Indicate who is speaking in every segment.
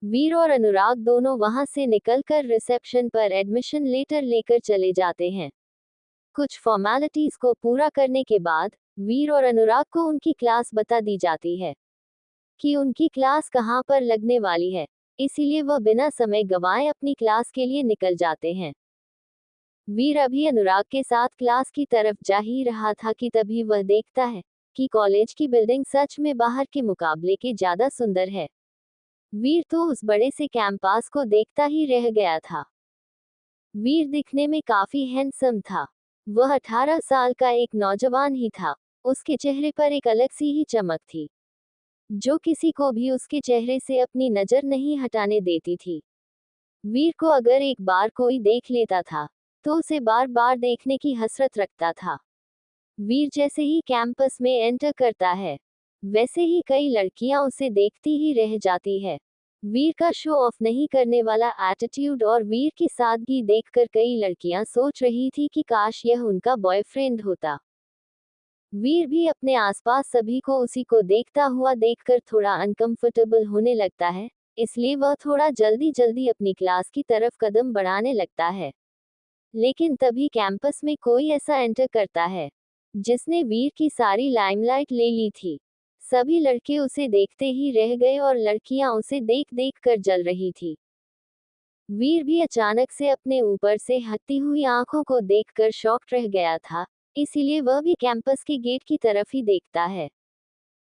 Speaker 1: वीर और अनुराग दोनों वहां से निकलकर रिसेप्शन पर एडमिशन लेटर लेकर चले जाते हैं। कुछ फॉर्मेलिटीज को पूरा करने के बाद वीर और अनुराग को उनकी क्लास बता दी जाती है कि उनकी क्लास कहाँ पर लगने वाली है, इसीलिए वह बिना समय गंवाए अपनी क्लास के लिए निकल जाते हैं। वीर अभी अनुराग के साथ क्लास की तरफ जा ही रहा था कि तभी वह देखता है कि कॉलेज की बिल्डिंग सच में बाहर के मुकाबले के ज्यादा सुंदर है। वीर तो उस बड़े से कैंपस को देखता ही रह गया था। वीर दिखने में काफी हैंडसम था। वह 18 साल का एक नौजवान ही था। उसके चेहरे पर एक अलग सी ही चमक थी, जो किसी को भी उसके चेहरे से अपनी नजर नहीं हटाने देती थी। वीर को अगर एक बार कोई देख लेता था तो उसे बार बार देखने की हसरत रखता था। वीर जैसे ही कैंपस में एंटर करता है, वैसे ही कई लड़कियां उसे देखती ही रह जाती है। वीर का शो ऑफ नहीं करने वाला एटीट्यूड और वीर की सादगी देखकर कई लड़कियां सोच रही थी कि काश यह उनका बॉयफ्रेंड होता। वीर भी अपने आसपास सभी को उसी को देखता हुआ देखकर थोड़ा अनकंफर्टेबल होने लगता है, इसलिए वह थोड़ा जल्दी जल्दी अपनी क्लास की तरफ कदम बढ़ाने लगता है। लेकिन तभी कैंपस में कोई ऐसा एंटर करता है जिसने वीर की सारी लाइमलाइट ले ली थी। सभी लड़के उसे देखते ही रह गए और लड़कियां उसे देख देख कर जल रही थी। वीर भी अचानक से अपने ऊपर से हटती हुई आंखों को देखकर शॉक्ड रह गया था, इसीलिए वह भी कैंपस के गेट की तरफ ही देखता है।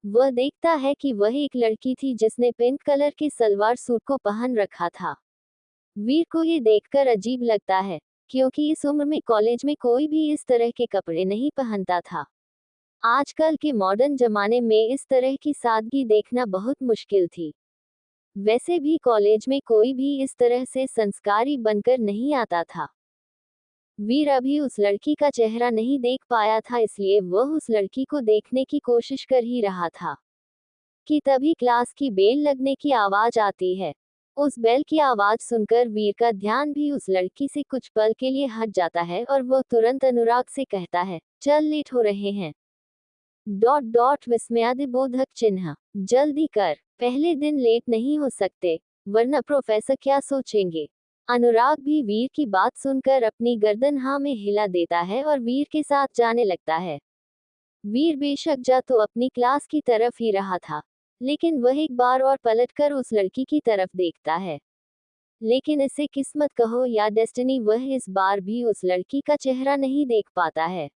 Speaker 1: वह देखता है कि वह एक लड़की थी जिसने पिंक कलर के सलवार सूट को पहन रखा था। वीर को ये देखकर अजीब लगता है, क्योंकि इस उम्र में कॉलेज में कोई भी इस तरह के कपड़े नहीं पहनता था। आजकल के मॉडर्न जमाने में इस तरह की सादगी देखना बहुत मुश्किल थी। वैसे भी कॉलेज में कोई भी इस तरह से संस्कारी बनकर नहीं आता था। वीर अभी उस लड़की का चेहरा नहीं देख पाया था, इसलिए वह उस लड़की को देखने की कोशिश कर ही रहा था कि तभी क्लास की बेल लगने की आवाज आती है। उस बेल की आवाज सुनकर वीर का ध्यान भी उस लड़की से कुछ पल के लिए हट जाता है और वह तुरंत अनुराग से कहता है, चल लेट हो रहे हैं। डॉट डॉट विस्मयादिबोधक चिन्ह, जल्दी कर, पहले दिन लेट नहीं हो सकते, वरना प्रोफेसर क्या सोचेंगे। अनुराग भी वीर की बात सुनकर अपनी गर्दन हाँ में हिला देता है और वीर के साथ जाने लगता है। वीर बेशक जा तो अपनी क्लास की तरफ ही रहा था, लेकिन वह एक बार और पलटकर उस लड़की की तरफ देखता है। लेकिन इसे किस्मत कहो या डेस्टिनी, वह इस बार भी उस लड़की का चेहरा नहीं देख पाता है।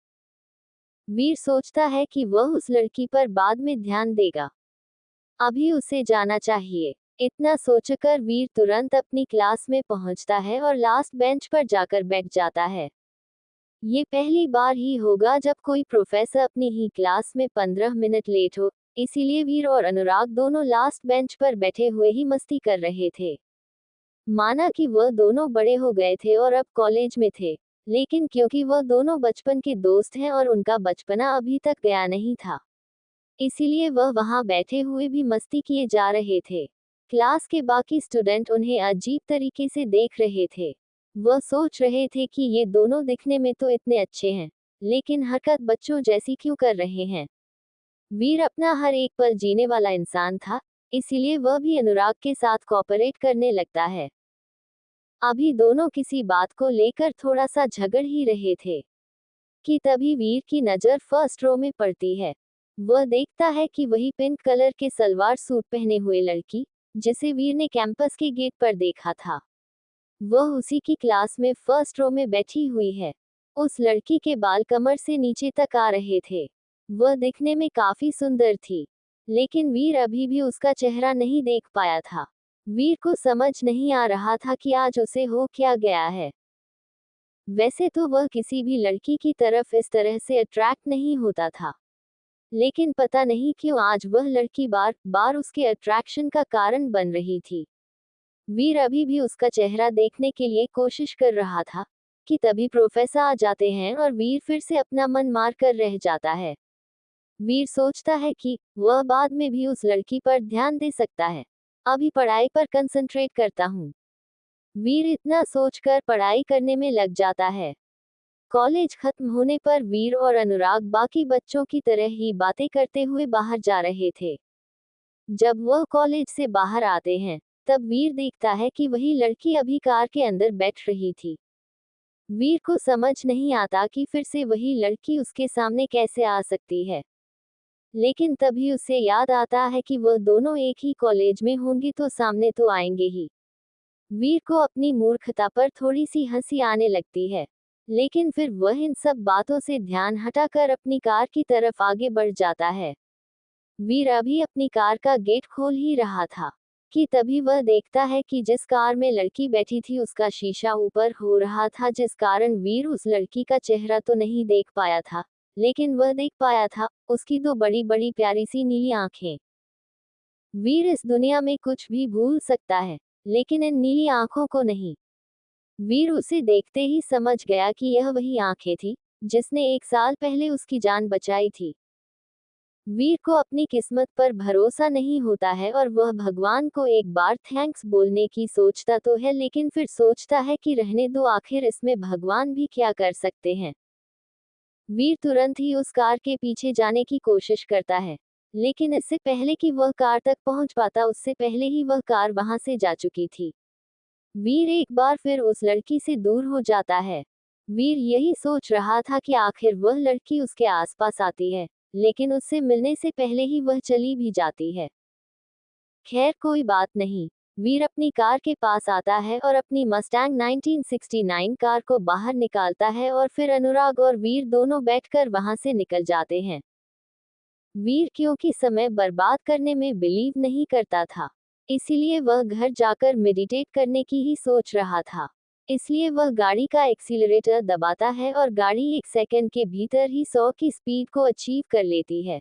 Speaker 1: वीर सोचता है कि वह उस लड़की पर बाद में ध्यान देगा, अभी उसे जाना चाहिए। इतना सोचकर वीर तुरंत अपनी क्लास में पहुंचता है और लास्ट बेंच पर जाकर बैठ जाता है। ये पहली बार ही होगा जब कोई प्रोफेसर अपनी ही क्लास में 15 मिनट लेट हो, इसीलिए वीर और अनुराग दोनों लास्ट बेंच पर बैठे हुए ही मस्ती कर रहे थे। माना कि वह दोनों बड़े हो गए थे और अब कॉलेज में थे, लेकिन क्योंकि वह दोनों बचपन के दोस्त हैं और उनका बचपना अभी तक गया नहीं था, इसीलिए वह वहां बैठे हुए भी मस्ती किए जा रहे थे। क्लास के बाकी स्टूडेंट उन्हें अजीब तरीके से देख रहे थे। वह सोच रहे थे कि ये दोनों दिखने में तो इतने अच्छे हैं, लेकिन हरकत बच्चों जैसी क्यों कर रहे हैं। वीर अपना हर एक पल जीने वाला इंसान था, इसीलिए वह भी अनुराग के साथ कोऑपरेट करने लगता है। अभी दोनों किसी बात को लेकर थोड़ा सा झगड़ ही रहे थे कि तभी वीर की नजर फर्स्ट रो में पड़ती है। वह देखता है कि वही पिंक कलर के सलवार सूट पहने हुए लड़की, जिसे वीर ने कैंपस के गेट पर देखा था, वह उसी की क्लास में फर्स्ट रो में बैठी हुई है। उस लड़की के बाल कमर से नीचे तक आ रहे थे। वह दिखने में काफी सुंदर थी, लेकिन वीर अभी भी उसका चेहरा नहीं देख पाया था। वीर को समझ नहीं आ रहा था कि आज उसे हो क्या गया है। वैसे तो वह किसी भी लड़की की तरफ इस तरह से अट्रैक्ट नहीं होता था, लेकिन पता नहीं क्यों आज वह लड़की बार बार उसके अट्रैक्शन का कारण बन रही थी। वीर अभी भी उसका चेहरा देखने के लिए कोशिश कर रहा था कि तभी प्रोफेसर आ जाते हैं और वीर फिर से अपना मन मार कर रह जाता है। वीर सोचता है कि वह बाद में भी उस लड़की पर ध्यान दे सकता है, अभी पढ़ाई पर कंसंट्रेट करता हूँ। वीर इतना सोचकर पढ़ाई करने में लग जाता है। कॉलेज खत्म होने पर वीर और अनुराग बाकी बच्चों की तरह ही बातें करते हुए बाहर जा रहे थे। जब वह कॉलेज से बाहर आते हैं तब वीर देखता है कि वही लड़की अभी कार के अंदर बैठ रही थी। वीर को समझ नहीं आता कि फिर से वही लड़की उसके सामने कैसे आ सकती है, लेकिन तभी उसे याद आता है कि वह दोनों एक ही कॉलेज में होंगी तो सामने तो आएंगे ही। वीर को अपनी मूर्खता पर थोड़ी सी हंसी आने लगती है, लेकिन फिर वह इन सब बातों से ध्यान हटाकर अपनी कार की तरफ आगे बढ़ जाता है। वीर अभी अपनी कार का गेट खोल ही रहा था कि तभी वह देखता है कि जिस कार में लड़की बैठी थी उसका शीशा ऊपर हो रहा था, जिस कारण वीर उस लड़की का चेहरा तो नहीं देख पाया था, लेकिन वह देख पाया था उसकी दो बड़ी बड़ी प्यारी सी नीली आंखें। वीर इस दुनिया में कुछ भी भूल सकता है, लेकिन इन नीली आंखों को नहीं। वीर उसे देखते ही समझ गया कि यह वही आंखें थी जिसने 1 साल पहले उसकी जान बचाई थी। वीर को अपनी किस्मत पर भरोसा नहीं होता है और वह भगवान को एक बार थैंक्स बोलने की सोचता तो है, लेकिन फिर सोचता है कि रहने दो, आखिर इसमें भगवान भी क्या कर सकते हैं। वीर तुरंत ही उस कार के पीछे जाने की कोशिश करता है, लेकिन इससे पहले कि वह कार तक पहुंच पाता उससे पहले ही वह कार वहां से जा चुकी थी। वीर एक बार फिर उस लड़की से दूर हो जाता है। वीर यही सोच रहा था कि आखिर वह लड़की उसके आसपास आती है, लेकिन उससे मिलने से पहले ही वह चली भी जाती है। खैर कोई बात नहीं। वीर अपनी कार के पास आता है और अपनी मस्टैंग 1969 कार को बाहर निकालता है और फिर अनुराग और वीर दोनों बैठकर वहां से निकल जाते हैं। वीर क्योंकि समय बर्बाद करने में बिलीव नहीं करता था, इसीलिए वह घर जाकर मेडिटेट करने की ही सोच रहा था। इसलिए वह गाड़ी का एक्सीलरेटर दबाता है और गाड़ी 1 सेकंड के भीतर ही 100 की स्पीड को अचीव कर लेती है।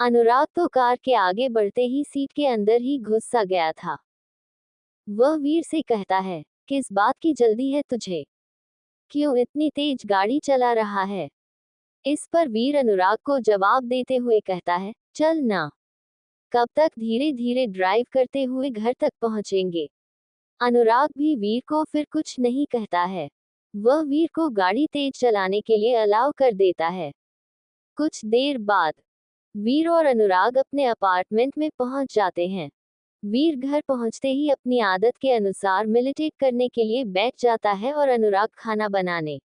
Speaker 1: अनुराग तो कार के आगे बढ़ते ही सीट के अंदर ही घुस सा गया था। वह वीर से कहता है, किस बात की जल्दी है तुझे? क्यों इतनी तेज गाड़ी चला रहा है? इस पर वीर अनुराग को जवाब देते हुए कहता है, चल ना, कब तक धीरे धीरे ड्राइव करते हुए घर तक पहुंचेंगे। अनुराग भी वीर को फिर कुछ नहीं कहता है। वह वीर को गाड़ी तेज चलाने के लिए अलाउ कर देता है। कुछ देर बाद वीर और अनुराग अपने अपार्टमेंट में पहुंच जाते हैं। वीर घर पहुंचते ही अपनी आदत के अनुसार मेडिटेट करने के लिए बैठ जाता है और अनुराग खाना बनाने।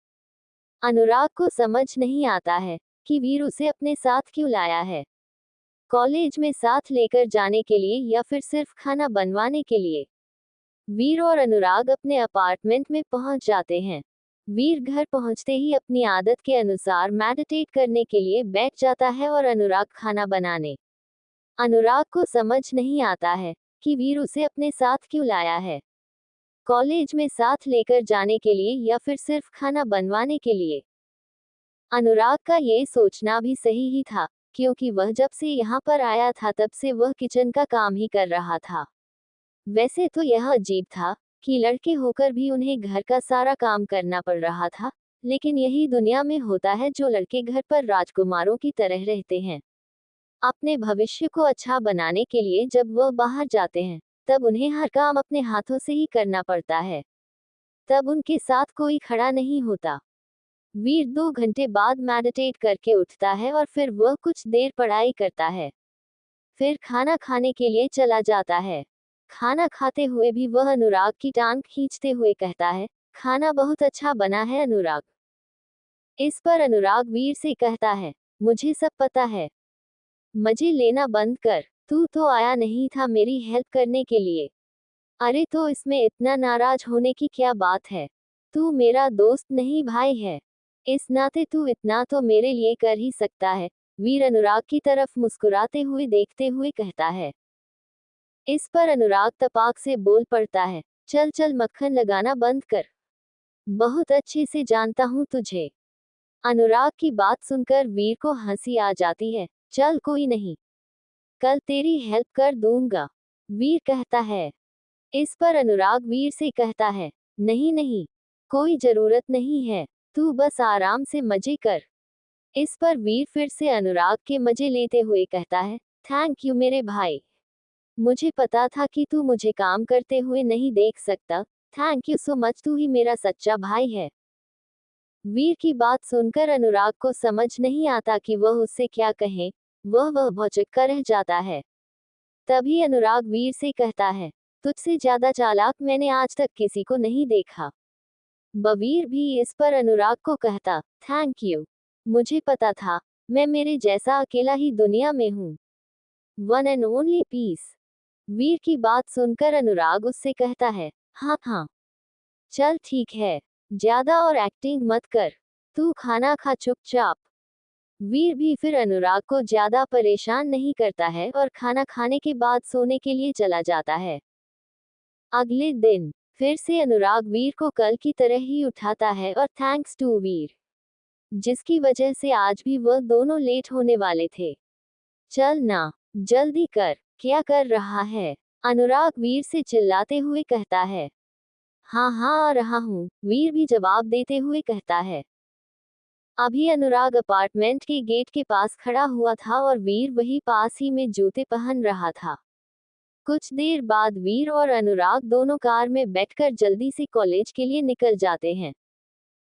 Speaker 1: अनुराग को समझ नहीं आता है कि वीर उसे अपने साथ क्यों लाया है, कॉलेज में साथ लेकर जाने के लिए या फिर सिर्फ खाना बनवाने के लिए। वीर और अनुराग अपने अपार्टमेंट में पहुंच जाते हैं। वीर घर पहुंचते ही अपनी आदत के अनुसार मेडिटेट करने के लिए बैठ जाता है और अनुराग खाना बनाने। अनुराग को समझ नहीं आता है कि वीर उसे अपने साथ क्यों लाया है, कॉलेज में साथ लेकर जाने के लिए या फिर सिर्फ खाना बनवाने के लिए। अनुराग का ये सोचना भी सही ही था, क्योंकि वह जब से यहाँ पर आया था तब से वह किचन का काम ही कर रहा था। वैसे तो यह अजीब था कि लड़के होकर भी उन्हें घर का सारा काम करना पड़ रहा था, लेकिन यही दुनिया में होता है जो लड़के घर पर राजकुमारों की तरह रहते हैं। अपने भविष्य को अच्छा बनाने के लिए जब वह बाहर जाते हैं, तब उन्हें हर काम अपने हाथों से ही करना पड़ता है। तब उनके साथ कोई खड़ा नहीं होता। वीर 2 घंटे बाद मेडिटेट करके उठता है और फिर वह कुछ देर पढ़ाई करता है। फिर खाना खाने के लिए चला जाता है। खाना खाते हुए भी वह अनुराग की टांग खींचते हुए कहता है, खाना बहुत अच्छा बना है अनुराग। इस पर अनुराग वीर से कहता है, मुझे सब पता है, मजे लेना बंद कर, तू तो आया नहीं था मेरी हेल्प करने के लिए। अरे तो इसमें इतना नाराज होने की क्या बात है, तू मेरा दोस्त नहीं भाई है, इस नाते तू इतना तो मेरे लिए कर ही सकता है। वीर अनुराग की तरफ मुस्कुराते हुए देखते हुए कहता है। इस पर अनुराग तपाक से बोल पड़ता है, चल चल मक्खन लगाना बंद कर, बहुत अच्छे से जानता हूँ तुझे। अनुराग की बात सुनकर वीर को हंसी आ जाती है। चल कोई नहीं, कल तेरी हेल्प कर दूंगा, वीर कहता है। इस पर अनुराग वीर से कहता है, नहीं नहीं, कोई जरूरत नहीं है, तू बस आराम से मजे कर। इस पर वीर फिर से अनुराग के मजे लेते हुए कहता है, थैंक यू मेरे भाई, मुझे पता था कि तू मुझे काम करते हुए नहीं देख सकता, थैंक यू सो मच, तू ही मेरा सच्चा भाई है। वीर की बात सुनकर अनुराग को समझ नहीं आता कि वह उससे क्या कहे, वह भौचक्का रह जाता है। तभी अनुराग वीर से कहता है, तुझसे ज्यादा चालाक मैंने आज तक किसी को नहीं देखा। बवीर भी इस पर अनुराग को कहता, थैंक यू। मुझे पता था, मैं मेरे जैसा अकेला ही दुनिया में हूँ। One and only piece. Veer की बात सुनकर अनुराग उससे कहता है, हाँ हाँ, चल ठीक है, ज्यादा और एक्टिंग मत कर, तू खाना खा चुपचाप। वीर भी फिर अनुराग को ज्यादा परेशान नहीं करता है और खाना खाने के बाद सोने के लिए चला जाता है। अगले दिन फिर से अनुराग वीर को कल की तरह ही उठाता है और थैंक्स टू वीर, जिसकी वजह से आज भी वह दोनों लेट होने वाले थे। चल ना, जल्दी कर, क्या कर रहा है? अनुराग वीर से चिल्लाते हुए कहता है। हाँ हाँ आ रहा हूँ, वीर भी जवाब देते हुए कहता है। अभी अनुराग अपार्टमेंट के गेट के पास खड़ा हुआ था और वीर वही पास ही में जूते पहन रहा था। कुछ देर बाद वीर और अनुराग दोनों कार में बैठकर जल्दी से कॉलेज के लिए निकल जाते हैं।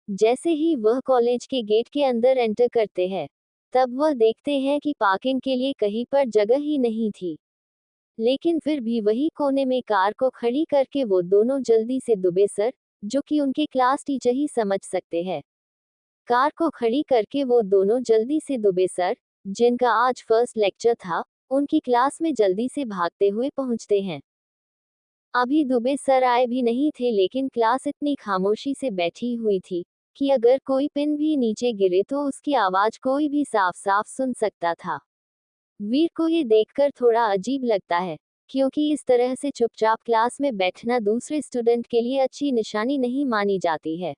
Speaker 1: जैसे ही वह कॉलेज के गेट के अंदर एंटर करते हैं, तब वह देखते हैं कि पार्किंग के लिए कहीं पर जगह ही नहीं थी। लेकिन फिर भी वही कोने में कार को खड़ी करके वो दोनों जल्दी से दुबे सर, जो कि उनके क्लास टीचर ही समझ सकते हैं, कार को खड़ी करके वो दोनों जल्दी से दुबे सर, जिनका आज फर्स्ट लेक्चर था, उनकी क्लास में जल्दी से भागते हुए पहुंचते हैं। अभी दुबे सर आए भी नहीं थे, लेकिन क्लास इतनी खामोशी से बैठी हुई थी कि अगर कोई पिन भी नीचे गिरे तो उसकी आवाज कोई भी साफ साफ सुन सकता था। वीर को ये देखकर थोड़ा अजीब लगता है, क्योंकि इस तरह से चुपचाप क्लास में बैठना दूसरे स्टूडेंट के लिए अच्छी निशानी नहीं मानी जाती है।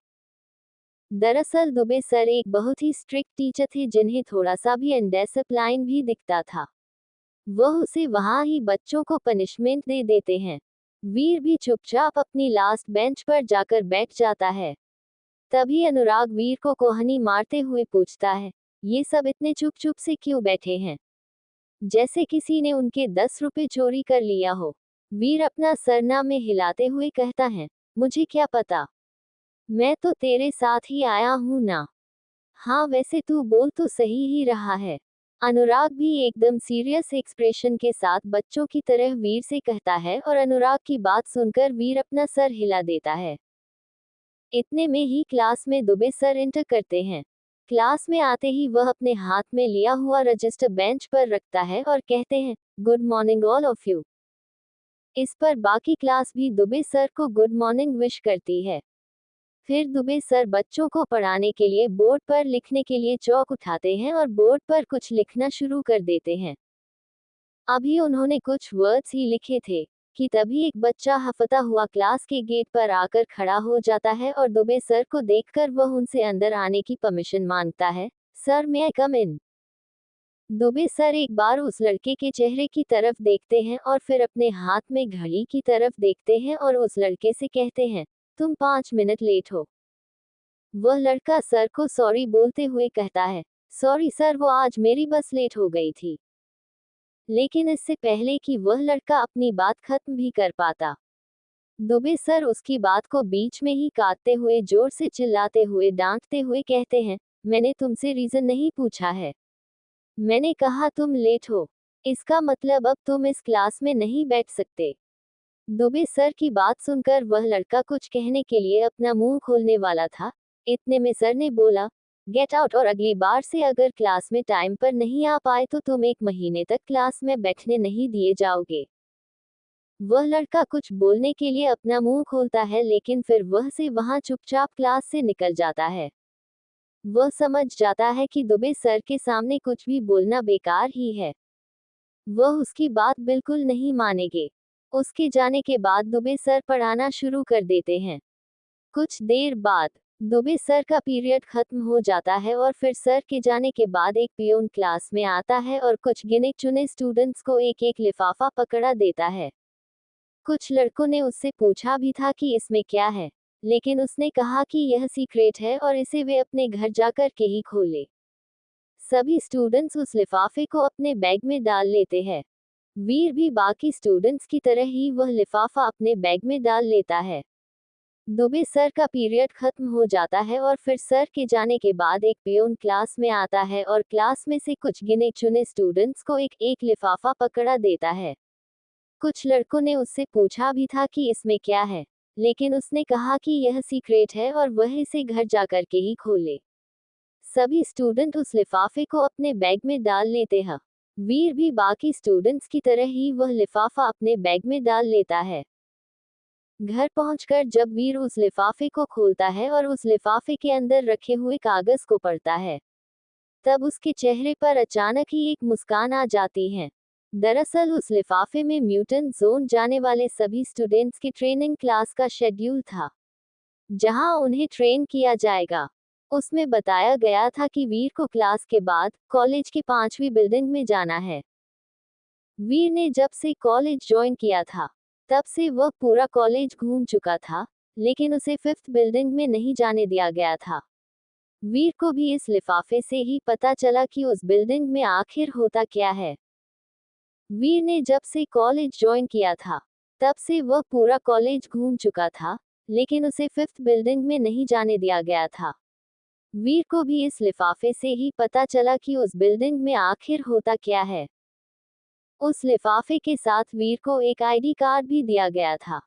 Speaker 1: दरअसल दुबे सर एक बहुत ही स्ट्रिक्ट टीचर थे, जिन्हें थोड़ा सा भी अनडिसिप्लिन भी दिखता था, वह उसे वहां ही बच्चों को पनिशमेंट दे देते हैं। वीर भी चुपचाप अपनी लास्ट बेंच पर जाकर बैठ जाता है। तभी अनुराग वीर को कोहनी मारते हुए पूछता है, ये सब इतने चुप चुप से क्यों बैठे हैं, जैसे किसी ने उनके 10 रुपए चोरी कर लिया हो। वीर अपना सरना में हिलाते हुए कहता है, मुझे क्या पता, मैं तो तेरे साथ ही आया हूं ना। हाँ वैसे तू बोल तो सही ही रहा है। अनुराग भी एकदम सीरियस एक्सप्रेशन के साथ बच्चों की तरह वीर से कहता है और अनुराग की बात सुनकर वीर अपना सर हिला देता है। इतने में ही क्लास में दुबे सर एंटर करते हैं। क्लास में आते ही वह अपने हाथ में लिया हुआ रजिस्टर बेंच पर रखता है और कहते हैं, good morning all of you. इस पर बाकी क्लास भी दुबे सर को गुड मॉर्निंग विश करती है। फिर दुबे सर बच्चों को पढ़ाने के लिए बोर्ड पर लिखने के लिए चौक उठाते हैं और बोर्ड पर कुछ लिखना शुरू कर देते हैं। अभी उन्होंने कुछ वर्ड्स ही लिखे थे कि तभी एक बच्चा हफता हुआ क्लास के गेट पर आकर खड़ा हो जाता है और दुबे सर को देखकर वह उनसे अंदर आने की परमिशन मांगता है। सर मे आई कम इन? दुबे सर एक बार उस लड़के के चेहरे की तरफ देखते हैं और फिर अपने हाथ में घड़ी की तरफ देखते हैं और उस लड़के से कहते हैं, तुम 5 मिनट लेट हो। वह लड़का सर को सॉरी बोलते हुए कहता है, सॉरी सर, वो आज मेरी बस लेट हो गई थी। लेकिन इससे पहले कि वह लड़का अपनी बात खत्म भी कर पाता, दुबे सर उसकी बात को बीच में ही काटते हुए जोर से चिल्लाते हुए डांटते हुए कहते हैं, मैंने तुमसे रीजन नहीं पूछा है, मैंने कहा तुम लेट हो, इसका मतलब अब तुम इस क्लास में नहीं बैठ सकते। दुबे सर की बात सुनकर वह लड़का कुछ कहने के लिए अपना मुंह खोलने वाला था, इतने में सर ने बोला, गेट आउट, और अगली बार से अगर क्लास में टाइम पर नहीं आ पाए तो तुम 1 महीने तक क्लास में बैठने नहीं दिए जाओगे। वह लड़का कुछ बोलने के लिए अपना मुंह खोलता है, लेकिन फिर वह से वहां चुपचाप क्लास से निकल जाता है। वह समझ जाता है कि दुबे सर के सामने कुछ भी बोलना बेकार ही है, वह उसकी बात बिल्कुल नहीं मानेंगे। उसके जाने के बाद दुबे सर पढ़ाना शुरू कर देते हैं। कुछ देर बाद दुबे सर का पीरियड खत्म हो जाता है और फिर सर के जाने के बाद एक पियोन क्लास में आता है और कुछ गिने चुने स्टूडेंट्स को एक एक लिफाफा पकड़ा देता है। कुछ लड़कों ने उससे पूछा भी था कि इसमें क्या है, लेकिन उसने कहा कि यह सीक्रेट है और इसे वे अपने घर जाकर के ही खोले। सभी स्टूडेंट्स उस लिफाफे को अपने बैग में डाल लेते हैं। वीर भी बाकी स्टूडेंट्स की तरह ही वह लिफाफा अपने बैग में डाल लेता है। दुबे सर का पीरियड खत्म हो जाता है और फिर सर के जाने के बाद एक पियोन क्लास में आता है और क्लास में से कुछ गिने चुने स्टूडेंट्स को एक एक लिफाफा पकड़ा देता है। कुछ लड़कों ने उससे पूछा भी था कि इसमें क्या है, लेकिन उसने कहा कि यह सीक्रेट है और वह इसे घर जाकर के ही खोले। सभी स्टूडेंट उस लिफाफे को अपने बैग में डाल लेते हैं। वीर भी बाकी स्टूडेंट्स की तरह ही वह लिफाफा अपने बैग में डाल लेता है। घर पहुंचकर जब वीर उस लिफाफे को खोलता है और उस लिफाफे के अंदर रखे हुए कागज को पढ़ता है, तब उसके चेहरे पर अचानक ही एक मुस्कान आ जाती है। दरअसल उस लिफाफे में म्यूटेंट जोन जाने वाले सभी स्टूडेंट्स की ट्रेनिंग क्लास का शेड्यूल था, जहां उन्हें ट्रेन किया जाएगा। उसमें बताया गया था कि वीर को क्लास के बाद कॉलेज की 5वीं बिल्डिंग में जाना है। वीर ने जब से कॉलेज ज्वाइन किया था, तब से वह पूरा कॉलेज घूम चुका था, लेकिन उसे 5th बिल्डिंग में नहीं जाने दिया गया था। वीर को भी इस लिफाफे से ही पता चला कि उस बिल्डिंग में आखिर होता क्या है। वीर ने जब से कॉलेज ज्वाइन किया था, तब से वह पूरा कॉलेज घूम चुका था, लेकिन उसे 5th बिल्डिंग में नहीं जाने दिया गया था। वीर को भी इस लिफाफे से ही पता चला कि उस बिल्डिंग में आखिर होता क्या है। उस लिफाफे के साथ वीर को एक आईडी कार्ड भी दिया गया था,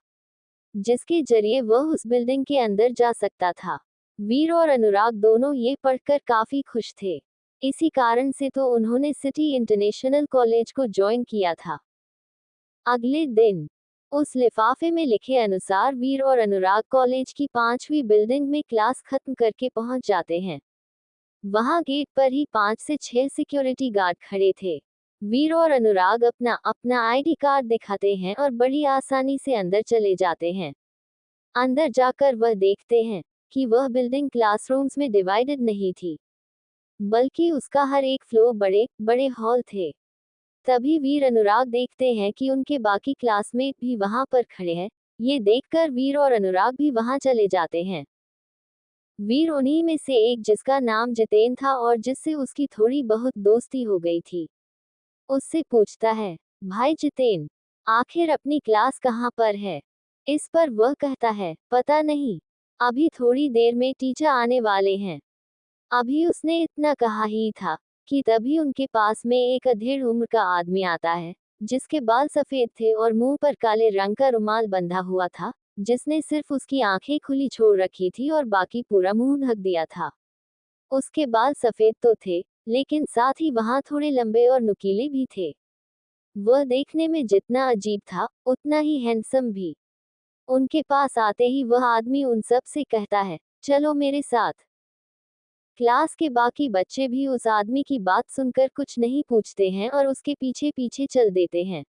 Speaker 1: जिसके जरिए वह उस बिल्डिंग के अंदर जा सकता था। वीर और अनुराग दोनों ये पढ़कर काफी खुश थे। इसी कारण से तो उन्होंने सिटी इंटरनेशनल कॉलेज को ज्वाइन किया था। अगले दिन उस लिफाफे में लिखे अनुसार वीर और अनुराग कॉलेज की 5वीं बिल्डिंग में क्लास खत्म करके पहुंच जाते हैं। वहां गेट पर ही 5 से 6 सिक्योरिटी गार्ड खड़े थे। वीर और अनुराग अपना अपना आईडी कार्ड दिखाते हैं और बड़ी आसानी से अंदर चले जाते हैं। अंदर जाकर वह देखते हैं कि वह बिल्डिंग क्लासरूम्स में डिवाइडेड नहीं थी, बल्कि उसका हर एक फ्लोर बड़े बड़े हॉल थे। तभी वीर अनुराग देखते हैं कि उनके बाकी क्लासमेट भी वहां पर खड़े हैं। ये देखकर वीर और अनुराग भी वहां चले जाते हैं। वीर उन्हीं में से एक, जिसका नाम जितेन था और जिससे उसकी थोड़ी बहुत दोस्ती हो गई थी, उससे पूछता है, भाई जितेन, आखिर अपनी क्लास कहाँ पर है? इस पर वह कहता है, पता नहीं, अभी थोड़ी देर में टीचर आने वाले हैं। अभी उसने इतना कहा ही था कि तभी उनके पास में एक अधेड़ उम्र का आदमी आता है, जिसके बाल सफेद थे और मुंह पर काले रंग का रुमाल बंधा हुआ था, जिसने सिर्फ उसकी आंखें खुली छोड़ रखी थी और बाकी पूरा मुंह ढक दिया था। उसके बाल सफेद तो थे, लेकिन साथ ही वहां थोड़े लंबे और नुकीले भी थे। वह देखने में जितना अजीब था, उतना ही हैंडसम भी। उनके पास आते ही वह आदमी उन सब से कहता है, चलो मेरे साथ। क्लास के बाकी बच्चे भी उस आदमी की बात सुनकर कुछ नहीं पूछते हैं और उसके पीछे पीछे चल देते हैं।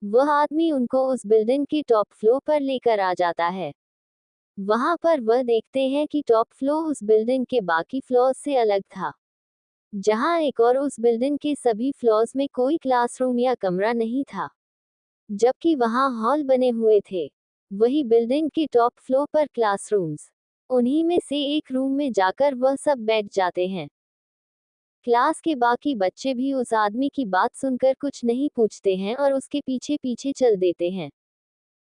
Speaker 1: वह आदमी उनको उस बिल्डिंग के टॉप फ्लोर पर लेकर आ जाता है। वहां पर वह देखते हैं कि टॉप फ्लोर उस बिल्डिंग के बाकी फ्लोर से अलग था, जहां एक और उस बिल्डिंग के सभी फ्लोर्स में कोई क्लासरूम या कमरा नहीं था, जबकि वहां हॉल बने हुए थे। वही बिल्डिंग के टॉप फ्लोर पर क्लासरूम्स। उन्हीं में से एक रूम में जाकर वह सब बैठ जाते हैं। क्लास के बाकी बच्चे भी उस आदमी की बात सुनकर कुछ नहीं पूछते हैं और उसके पीछे पीछे चल देते हैं।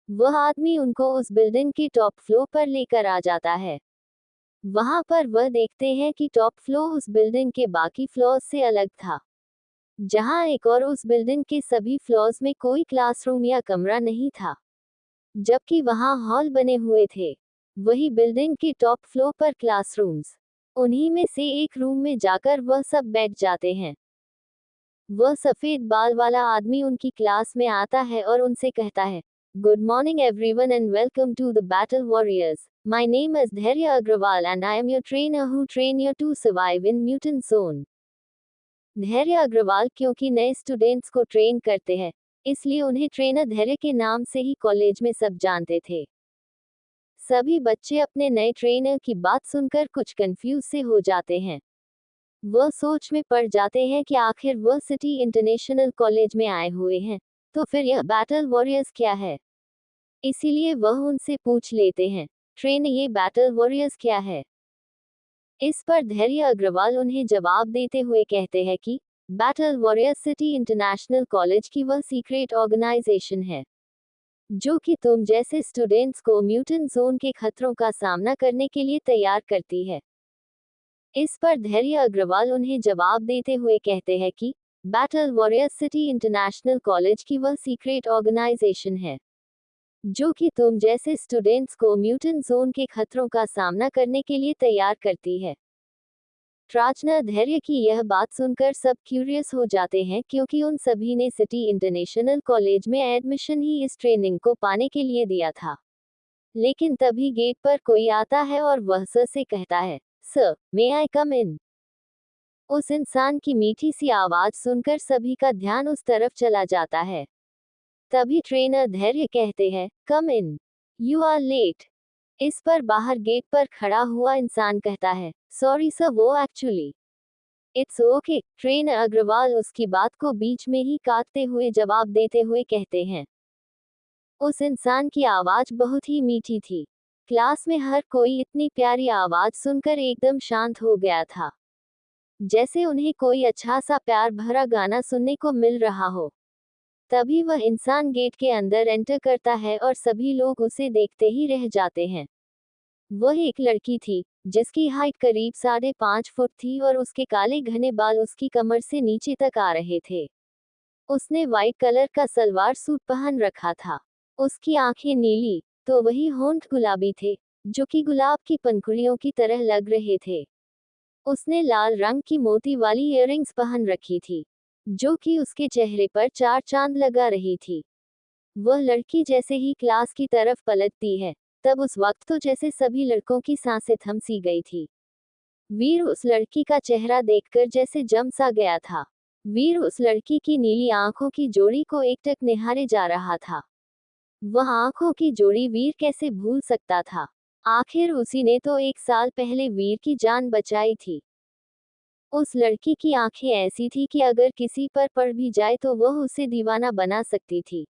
Speaker 1: वह आदमी उनको उस बिल्डिंग के टॉप फ्लोर पर लेकर आ जाता है। वहां पर वह देखते हैं कि टॉप फ्लोर उस बिल्डिंग के बाकी फ्लोर्स से अलग था, जहां एक और उस बिल्डिंग के सभी फ्लोर्स में कोई क्लासरूम या कमरा नहीं था, जबकि वहां हॉल बने हुए थे। वही बिल्डिंग के टॉप फ्लोर पर क्लासरूम्स। उन्हीं में से एक रूम में जाकर वह सब बैठ जाते हैं। वह सफेद बाल वाला आदमी उनकी क्लास में आता है और उनसे कहता है, good morning everyone and welcome to the battle warriors. My name is Dhairya Agarwal and I am your trainer who train you to survive in mutant zone. Dhairya Agarwal क्योंकि नए स्टूडेंट्स को ट्रेन करते हैं, इसलिए उन्हें ट्रेनर धैर्य के नाम से ही कॉलेज में सब जानते थे। सभी बच्चे अपने नए ट्रेनर की बात सुनकर कुछ कंफ्यूज से हो जाते हैं। वह सोच में पड़ जाते हैं कि आखिर वह सिटी इंटरनेशनल कॉलेज में आए हुए हैं, तो फिर यह बैटल वॉरियर्स क्या है? इसीलिए वह उनसे पूछ लेते हैं, ट्रेन, ये बैटल वॉरियर्स क्या है? इस पर धैर्य अग्रवाल उन्हें जवाब देते हुए कहते हैं कि battle warriors city international college की वह सीक्रेट ऑर्गेनाइजेशन है, जो कि तुम जैसे स्टूडेंट्स को म्यूटेंट जोन के खतरों का सामना करने के लिए तैयार करती है। इस पर धैर्य अग्रवाल उन्हें जवाब देते हुए कहते हैं कि battle warrior city international college की वह सीक्रेट ऑर्गेनाइजेशन है जो कि तुम जैसे स्टूडेंट्स को म्यूटेंट जोन के खतरों का सामना करने के लिए तैयार करती है। ट्राजना धैर्य की यह बात सुनकर सब क्यूरियस हो जाते हैं क्योंकि उन सभी ने सिटी इंटरनेशनल कॉलेज में एडमिशन ही इस ट्रेनिंग को पाने के लिए दिया था। लेकिन तभी गेट पर कोई आता है और वह सर से कहता है, सर मे आई कम इन। उस इंसान की मीठी सी आवाज सुनकर सभी का ध्यान उस तरफ चला जाता है। तभी ट्रेनर धैर्य कहते हैं, कम इन, यू आर लेट। इस पर बाहर गेट पर खड़ा हुआ इंसान कहता है, सॉरी सर, वो actually it's okay. Trainer Agarwal उसकी बात को बीच में ही काटते हुए जवाब देते हुए कहते हैं। उस इंसान की आवाज बहुत ही मीठी थी। क्लास में हर कोई इतनी प्यारी आवाज सुनकर एकदम शांत हो गया था, जैसे उन्हें कोई अच्छा सा प्यार भरा गाना सुनने को मिल रहा हो। तभी वह इंसान गेट के अंदर एंटर करता है और सभी लोग उसे देखते ही रह जाते हैं। वह एक लड़की थी जिसकी हाइट करीब 5.5 फुट थी और उसके काले घने बाल उसकी कमर से नीचे तक आ रहे थे। उसने व्हाइट कलर का सलवार सूट पहन रखा था। उसकी आंखें नीली तो वही होंठ गुलाबी थे, जो कि गुलाब की पंखुड़ियों की तरह लग रहे थे। उसने लाल रंग की मोती वाली इयररिंग्स पहन रखी थी, जो कि उसके चेहरे पर 4 चांद लगा रही थी। वह लड़की जैसे ही क्लास की तरफ पलटती है, तब उस वक्त तो जैसे सभी लड़कों की सांसें थम सी गई थी। वीर उस लड़की का चेहरा देखकर जैसे जम सा गया था। वीर उस लड़की की नीली आंखों की जोड़ी को एकटक निहारे जा रहा था। वह आंखों की जोड़ी वीर कैसे भूल सकता था? आखिर उसी ने तो 1 साल पहले वीर की जान बचाई थी। उस लड़की की आंखें ऐसी थी कि अगर किसी पर पड़ भी जाए तो वह उसे दीवाना बना सकती थी।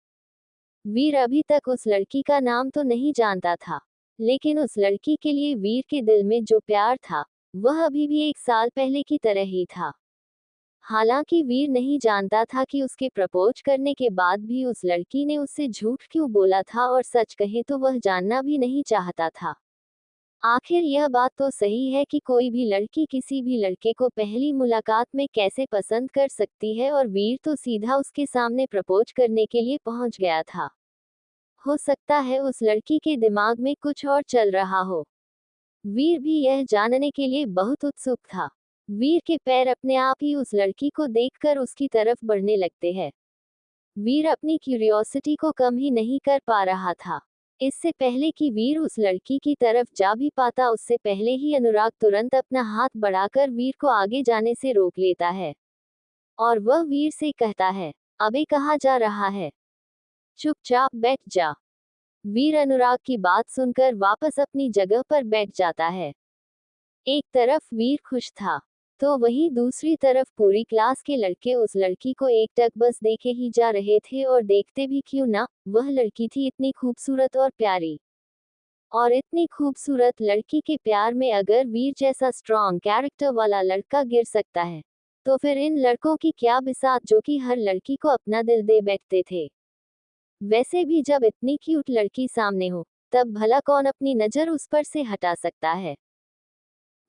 Speaker 1: वीर अभी तक उस लड़की का नाम तो नहीं जानता था, लेकिन उस लड़की के लिए वीर के दिल में जो प्यार था, वह अभी भी 1 साल पहले की तरह ही था। हालांकि वीर नहीं जानता था कि उसके प्रपोज करने के बाद भी उस लड़की ने उससे झूठ क्यों बोला था, और सच कहे तो वह जानना भी नहीं चाहता था। आखिर यह बात तो सही है कि कोई भी लड़की किसी भी लड़के को पहली मुलाकात में कैसे पसंद कर सकती है, और वीर तो सीधा उसके सामने प्रपोज करने के लिए पहुंच गया था। हो सकता है उस लड़की के दिमाग में कुछ और चल रहा हो। वीर भी यह जानने के लिए बहुत उत्सुक था। वीर के पैर अपने आप ही उस लड़की को देखकर उसकी तरफ बढ़ने लगते हैं। वीर अपनी क्यूरियोसिटी को कम ही नहीं कर पा रहा था। इससे पहले कि वीर उस लड़की की तरफ जा भी पाता, उससे पहले ही अनुराग तुरंत अपना हाथ बढ़ाकर वीर को आगे जाने से रोक लेता है और वह वीर से कहता है, अबे कहाँ जा रहा है? चुपचाप बैठ जा। वीर अनुराग की बात सुनकर वापस अपनी जगह पर बैठ जाता है। एक तरफ वीर खुश था, तो वहीं दूसरी तरफ पूरी क्लास के लड़के उस लड़की को एकटक बस देखे ही जा रहे थे, और देखते भी क्यों ना, वह लड़की थी इतनी खूबसूरत और प्यारी। और इतनी खूबसूरत लड़की के प्यार में अगर वीर जैसा स्ट्रॉन्ग कैरेक्टर वाला लड़का गिर सकता है, तो फिर इन लड़कों की क्या बिसात जो कि हर लड़की को अपना दिल दे बैठते थे। वैसे भी जब इतनी क्यूट लड़की सामने हो, तब भला कौन अपनी नजर उस पर से हटा सकता है।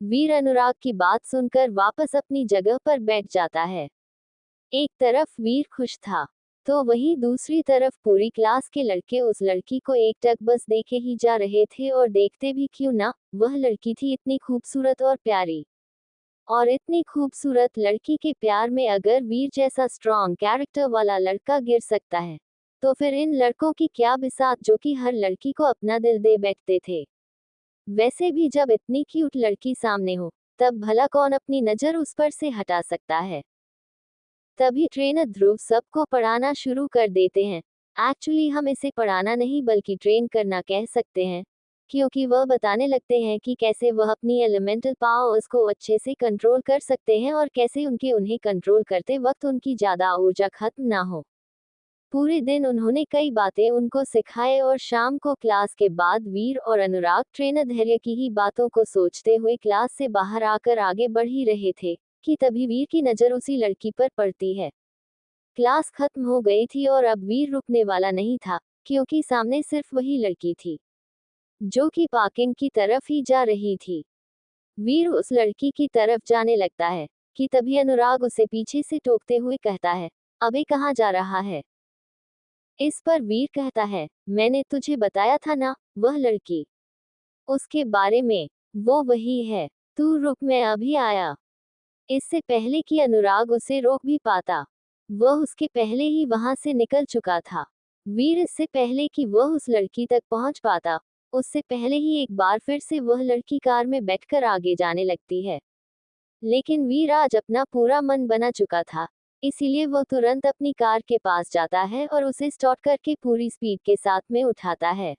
Speaker 1: वीर अनुराग की बात सुनकर वापस अपनी जगह पर बैठ जाता है। एक तरफ वीर खुश था, तो वहीं दूसरी तरफ पूरी क्लास के लड़के उस लड़की को एकटक बस देखे ही जा रहे थे, और देखते भी क्यों ना, वह लड़की थी इतनी खूबसूरत और प्यारी। और इतनी खूबसूरत लड़की के प्यार में अगर वीर जैसा स्ट्रॉन्ग कैरेक्टर वाला लड़का गिर सकता है, तो फिर इन लड़कों की क्या बिसात जो कि हर लड़की को अपना दिल दे बैठते थे। वैसे भी जब इतनी क्यूट लड़की सामने हो, तब भला कौन अपनी नजर उस पर से हटा सकता है। तभी ट्रेनर ध्रुव सबको पढ़ाना शुरू कर देते हैं। एक्चुअली हम इसे पढ़ाना नहीं बल्कि ट्रेन करना कह सकते हैं, क्योंकि वह बताने लगते हैं कि कैसे वह अपनी एलिमेंटल पावर्स को अच्छे से कंट्रोल कर सकते हैं, और कैसे उन्हें कंट्रोल करते वक्त उनकी ज्यादा ऊर्जा खत्म ना हो। पूरे दिन उन्होंने कई बातें उनको सिखाए, और शाम को क्लास के बाद वीर और अनुराग ट्रेनर धैर्य की ही बातों को सोचते हुए क्लास से बाहर आकर आगे बढ़ ही रहे थे कि तभी वीर की नजर उसी लड़की पर पड़ती है। क्लास खत्म हो गई थी और अब वीर रुकने वाला नहीं था, क्योंकि सामने सिर्फ वही लड़की थी जो कि पार्किंग की तरफ ही जा रही थी। वीर उस लड़की की तरफ जाने लगता है कि तभी अनुराग उसे पीछे से टोकते हुए कहता है, अबे कहाँ जा रहा है। इस पर वीर कहता है, मैंने तुझे बताया था ना, वह लड़की, उसके बारे में, वो वही है, तू रुक मैं अभी आया। इससे पहले कि अनुराग उसे रोक भी पाता, वह उसके पहले ही वहां से निकल चुका था। वीर इससे पहले कि वह उस लड़की तक पहुंच पाता, उससे पहले ही एक बार फिर से वह लड़की कार में बैठकर आगे जाने लगती है। लेकिन वीर आज अपना पूरा मन बना चुका था, इसीलिए वह तुरंत अपनी कार के पास जाता है और उसे स्टार्ट करके पूरी स्पीड के साथ में उठाता है।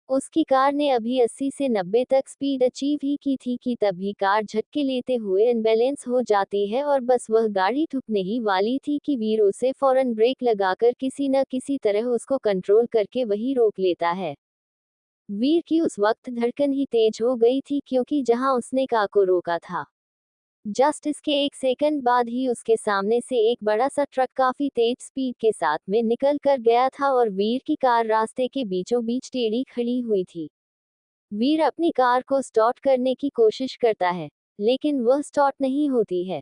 Speaker 1: उसकी कार ने अभी 80 से 90 तक स्पीड अचीव ही की थी कि तभी कार झटके लेते हुए अनबैलेंस हो जाती है और बस वह गाड़ी ठुकने ही वाली थी कि वीर उसे फौरन ब्रेक लगाकर किसी न किसी तरह उसको कंट्रोल करके वही रोक लेता है। वीर की उस वक्त धड़कन ही तेज हो गई थी क्योंकि जहां उसने कार को रोका था, जस्ट इसके एक सेकंड बाद ही उसके सामने से एक बड़ा सा ट्रक काफी तेज स्पीड के साथ में निकल कर गया था और वीर की कार रास्ते के बीचों बीच टेढ़ी खड़ी हुई थी। वीर अपनी कार को स्टार्ट करने की कोशिश करता है, लेकिन वह स्टार्ट नहीं होती है।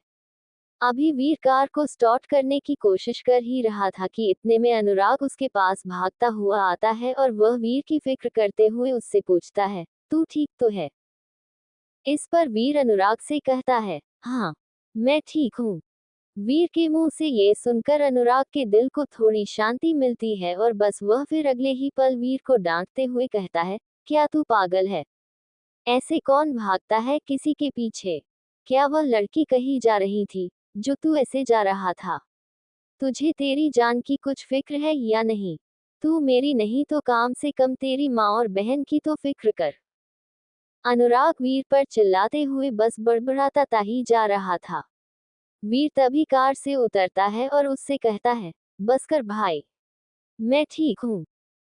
Speaker 1: अभी वीर कार को स्टार्ट करने की कोशिश कर ही रहा था कि इतने में अनुराग उसके पास भागता हुआ आता है और वह वीर की फिक्र करते हुए उससे पूछता है, तू ठीक तो है। इस पर वीर अनुराग से कहता है, हाँ, मैं ठीक हूँ। वीर के मुंह से ये सुनकर अनुराग के दिल को थोड़ी शांति मिलती है और बस वह फिर अगले ही पल वीर को डांटते हुए कहता है, क्या तू पागल है? ऐसे कौन भागता है किसी के पीछे? क्या वह लड़की कहीं जा रही थी, जो तू ऐसे जा रहा था? तुझे तेरी जान की कुछ फिक्र है या नहीं? तू मेरी नहीं तो कम से कम तेरी माँ और बहन की तो फिक्र कर। अनुराग वीर पर चिल्लाते हुए बस बड़बड़ाता ही जा रहा था। वीर तभी कार से उतरता है और उससे कहता है, बस कर भाई, मैं ठीक हूँ।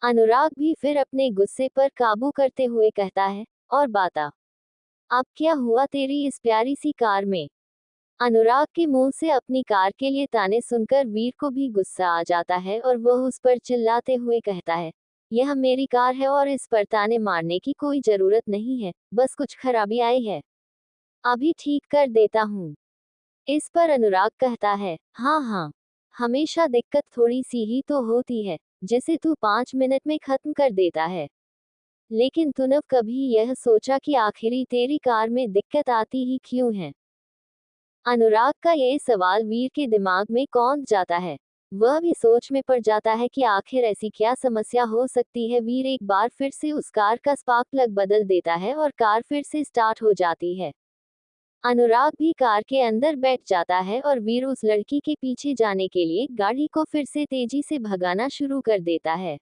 Speaker 1: अनुराग भी फिर अपने गुस्से पर काबू करते हुए कहता है, और बाता, अब क्या हुआ तेरी इस प्यारी सी कार में? अनुराग के मुंह से अपनी कार के लिए ताने सुनकर वीर को भी गुस्सा आ जाता है और वह उस पर चिल्लाते हुए कहता है, यह मेरी कार है और इस पर ताने मारने की कोई जरूरत नहीं है, बस कुछ खराबी आई है, अभी ठीक कर देता हूँ। इस पर अनुराग कहता है, हाँ हाँ, हमेशा दिक्कत थोड़ी सी ही तो होती है, जिसे तू 5 मिनट में खत्म कर देता है। लेकिन तूने कभी यह सोचा कि आखिरी तेरी कार में दिक्कत आती ही क्यों है? अनुराग का ये सवाल वीर के दिमाग में कौंध जाता है। वह भी सोच में पड़ जाता है कि आखिर ऐसी क्या समस्या हो सकती है। वीर एक बार फिर से उस कार का स्पार्क प्लग बदल देता है और कार फिर से स्टार्ट हो जाती है। अनुराग भी कार के अंदर बैठ जाता है और वीर उस लड़की के पीछे जाने के लिए गाड़ी को फिर से तेजी से भगाना शुरू कर देता है।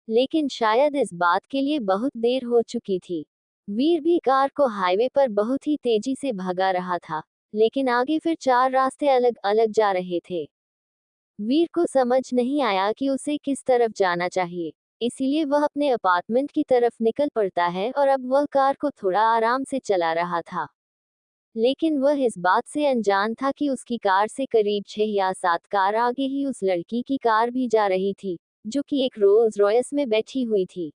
Speaker 1: लेकिन शायद इस बात के लिए बहुत देर हो चुकी थी। वीर भी कार को हाईवे पर बहुत ही तेजी से भगा रहा था, लेकिन आगे फिर 4 रास्ते अलग अलग जा रहे थे। वीर को समझ नहीं आया कि उसे किस तरफ जाना चाहिए, इसीलिए वह अपने अपार्टमेंट की तरफ निकल पड़ता है और अब वह कार को थोड़ा आराम से चला रहा था। लेकिन वह इस बात से अनजान था कि उसकी कार से करीब 6 या 7 कार आगे ही उस लड़की की कार भी जा रही थी, जो कि एक रोल्स रॉयस में बैठी हुई थी।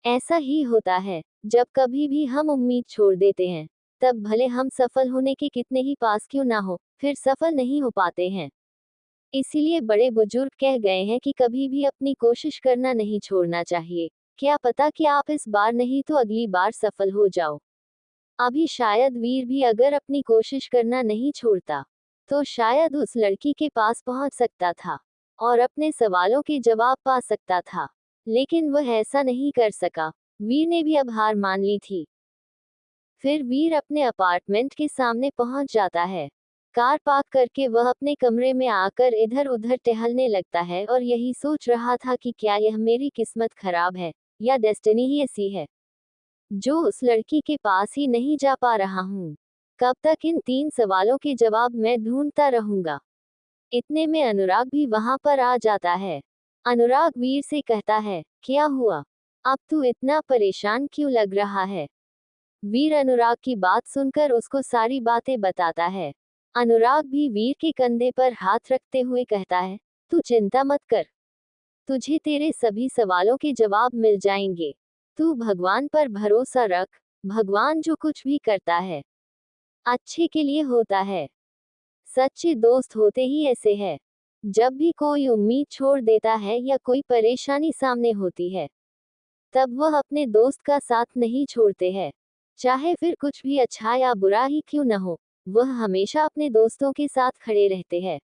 Speaker 1: ऐसा ही होता है, जब कभी भी हम उम्मीद छोड़ देते हैं, तब भले हम सफल होने के कितने ही पास क्यों ना हो, फिर सफल नहीं हो पाते हैं। इसीलिए बड़े बुजुर्ग कह गए हैं कि कभी भी अपनी कोशिश करना नहीं छोड़ना चाहिए। क्या पता कि आप इस बार नहीं तो अगली बार सफल हो जाओ। अभी शायद वीर भी अगर अपनी कोशिश करना नहीं छोड़ता, तो शायद उस लड़की के पास पहुंच सकता था और अपने सवालों के जवाब पा सकता था। लेकिन वह ऐसा नहीं कर सका। वीर ने भी अब हार मान ली थी। फिर वीर अपने अपार्टमेंट के सामने पहुंच जाता है। कार पार्क करके वह अपने कमरे में आकर इधर उधर टहलने लगता है और यही सोच रहा था कि क्या यह मेरी किस्मत खराब है, या डेस्टिनी ही ऐसी है, जो उस लड़की के पास ही नहीं जा पा रहा हूँ। कब तक इन 3 सवालों के जवाब मैं ढूंढता रहूंगा। इतने में अनुराग भी वहां पर आ जाता है। अनुराग वीर से कहता है, क्या हुआ? अब तू इतना परेशान क्यों लग रहा है? वीर अनुराग की बात सुनकर उसको सारी बातें बताता है। अनुराग भी वीर के कंधे पर हाथ रखते हुए कहता है, तू चिंता मत कर, तुझे तेरे सभी सवालों के जवाब मिल जाएंगे। तू भगवान पर भरोसा रख, भगवान जो कुछ भी करता है, अच्छे के लिए होता है। सच्चे दोस्त होते ही ऐसे हैं। जब भी कोई उम्मीद छोड़ देता है या कोई परेशानी सामने होती है, तब वह अपने दोस्त का साथ नहीं छोड़ते हैं। चाहे फिर कुछ भी अच्छा या बुरा ही क्यों न हो, वह हमेशा अपने दोस्तों के साथ खड़े रहते हैं।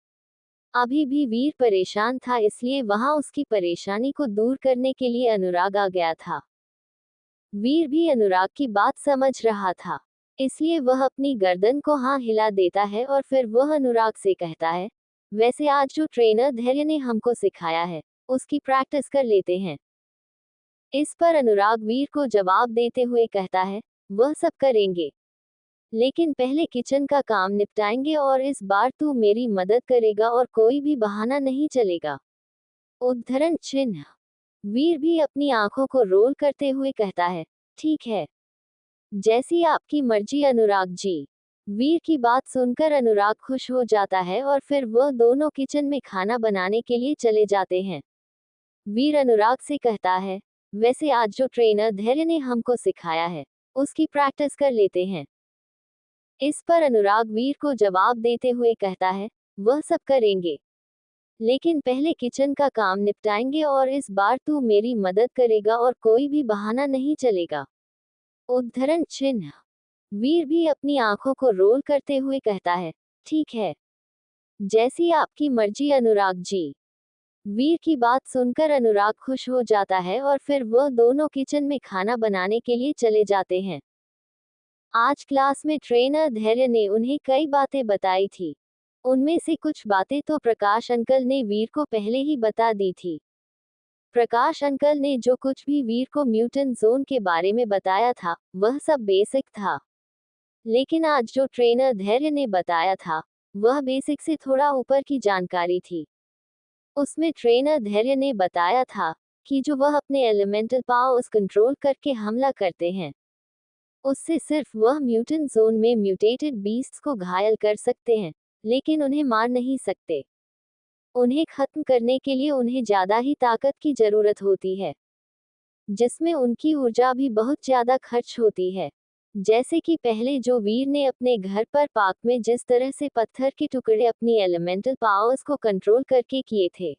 Speaker 1: अभी भी वीर परेशान था, इसलिए वहां उसकी परेशानी को दूर करने के लिए अनुराग आ गया था। वीर भी अनुराग की बात समझ रहा था, इसलिए वह अपनी गर्दन को हाँ हिला देता है और फिर वह अनुराग से कहता है, वैसे आज जो ट्रेनर धैर्य ने हमको सिखाया है, उसकी प्रैक्टिस कर लेते हैं। इस पर अनुराग वीर को जवाब देते हुए कहता है, वह सब करेंगे, लेकिन पहले किचन का काम निपटाएंगे और इस बार तू मेरी मदद करेगा और कोई भी बहाना नहीं चलेगा। उद्धरण चिन्ह। वीर भी अपनी आंखों को रोल करते हुए कहता है, ठीक है, जैसी आपकी मर्जी अनुराग जी। वीर की बात सुनकर अनुराग खुश हो जाता है और फिर वह दोनों किचन में खाना बनाने के लिए चले जाते हैं। वीर अनुराग से कहता है, वैसे आज जो ट्रेनर धैर्य ने हमको सिखाया है, उसकी प्रैक्टिस कर लेते हैं। इस पर अनुराग वीर को जवाब देते हुए कहता है, वह सब करेंगे, लेकिन पहले किचन का काम निपटाएंगे और इस बार तू मेरी मदद करेगा और कोई भी बहाना नहीं चलेगा। उद्धरण चिन्ह। वीर भी अपनी आंखों को रोल करते हुए कहता है, ठीक है, जैसी आपकी मर्जी अनुराग जी। वीर की बात सुनकर अनुराग खुश हो जाता है और फिर वह दोनों किचन में खाना बनाने के लिए चले जाते हैं। आज क्लास में ट्रेनर धैर्य ने उन्हें कई बातें बताई थी। उनमें से कुछ बातें तो प्रकाश अंकल ने वीर को पहले ही बता दी थी। प्रकाश अंकल ने जो कुछ भी वीर को म्यूटेंट जोन के बारे में बताया था, वह सब बेसिक था। लेकिन आज जो ट्रेनर धैर्य ने बताया था, वह बेसिक से थोड़ा ऊपर की जानकारी थी। उसमें ट्रेनर धैर्य ने बताया था कि जो वह अपने एलिमेंटल पावर्स कंट्रोल करके हमला करते हैं, उससे सिर्फ वह म्यूटेंट जोन में म्यूटेटेड बीस्ट्स को घायल कर सकते हैं, लेकिन उन्हें मार नहीं सकते। उन्हें खत्म करने के लिए उन्हें ज्यादा ही ताकत की जरूरत होती है, जिसमें उनकी ऊर्जा भी बहुत ज्यादा खर्च होती है। जैसे कि पहले जो वीर ने अपने घर पर पार्क में जिस तरह से पत्थर के टुकड़े अपनी एलिमेंटल पावर्स को कंट्रोल करके किए थे,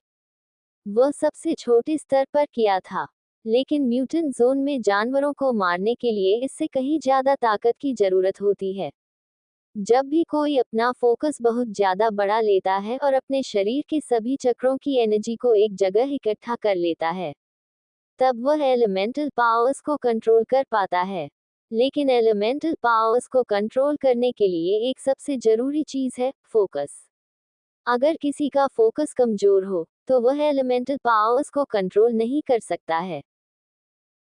Speaker 1: वह सबसे छोटे स्तर पर किया था। लेकिन म्यूटेंट जोन में जानवरों को मारने के लिए इससे कहीं ज्यादा ताकत की जरूरत होती है। जब भी कोई अपना फोकस बहुत ज्यादा बढ़ा लेता है और अपने शरीर के सभी चक्रों की एनर्जी को एक जगह इकट्ठा कर लेता है, तब वह एलिमेंटल पावर्स को कंट्रोल कर पाता है। लेकिन एलिमेंटल पावर्स को कंट्रोल करने के लिए एक सबसे जरूरी चीज है फोकस। अगर किसी का फोकस कमजोर हो, तो वह एलिमेंटल पावर्स को कंट्रोल नहीं कर सकता है।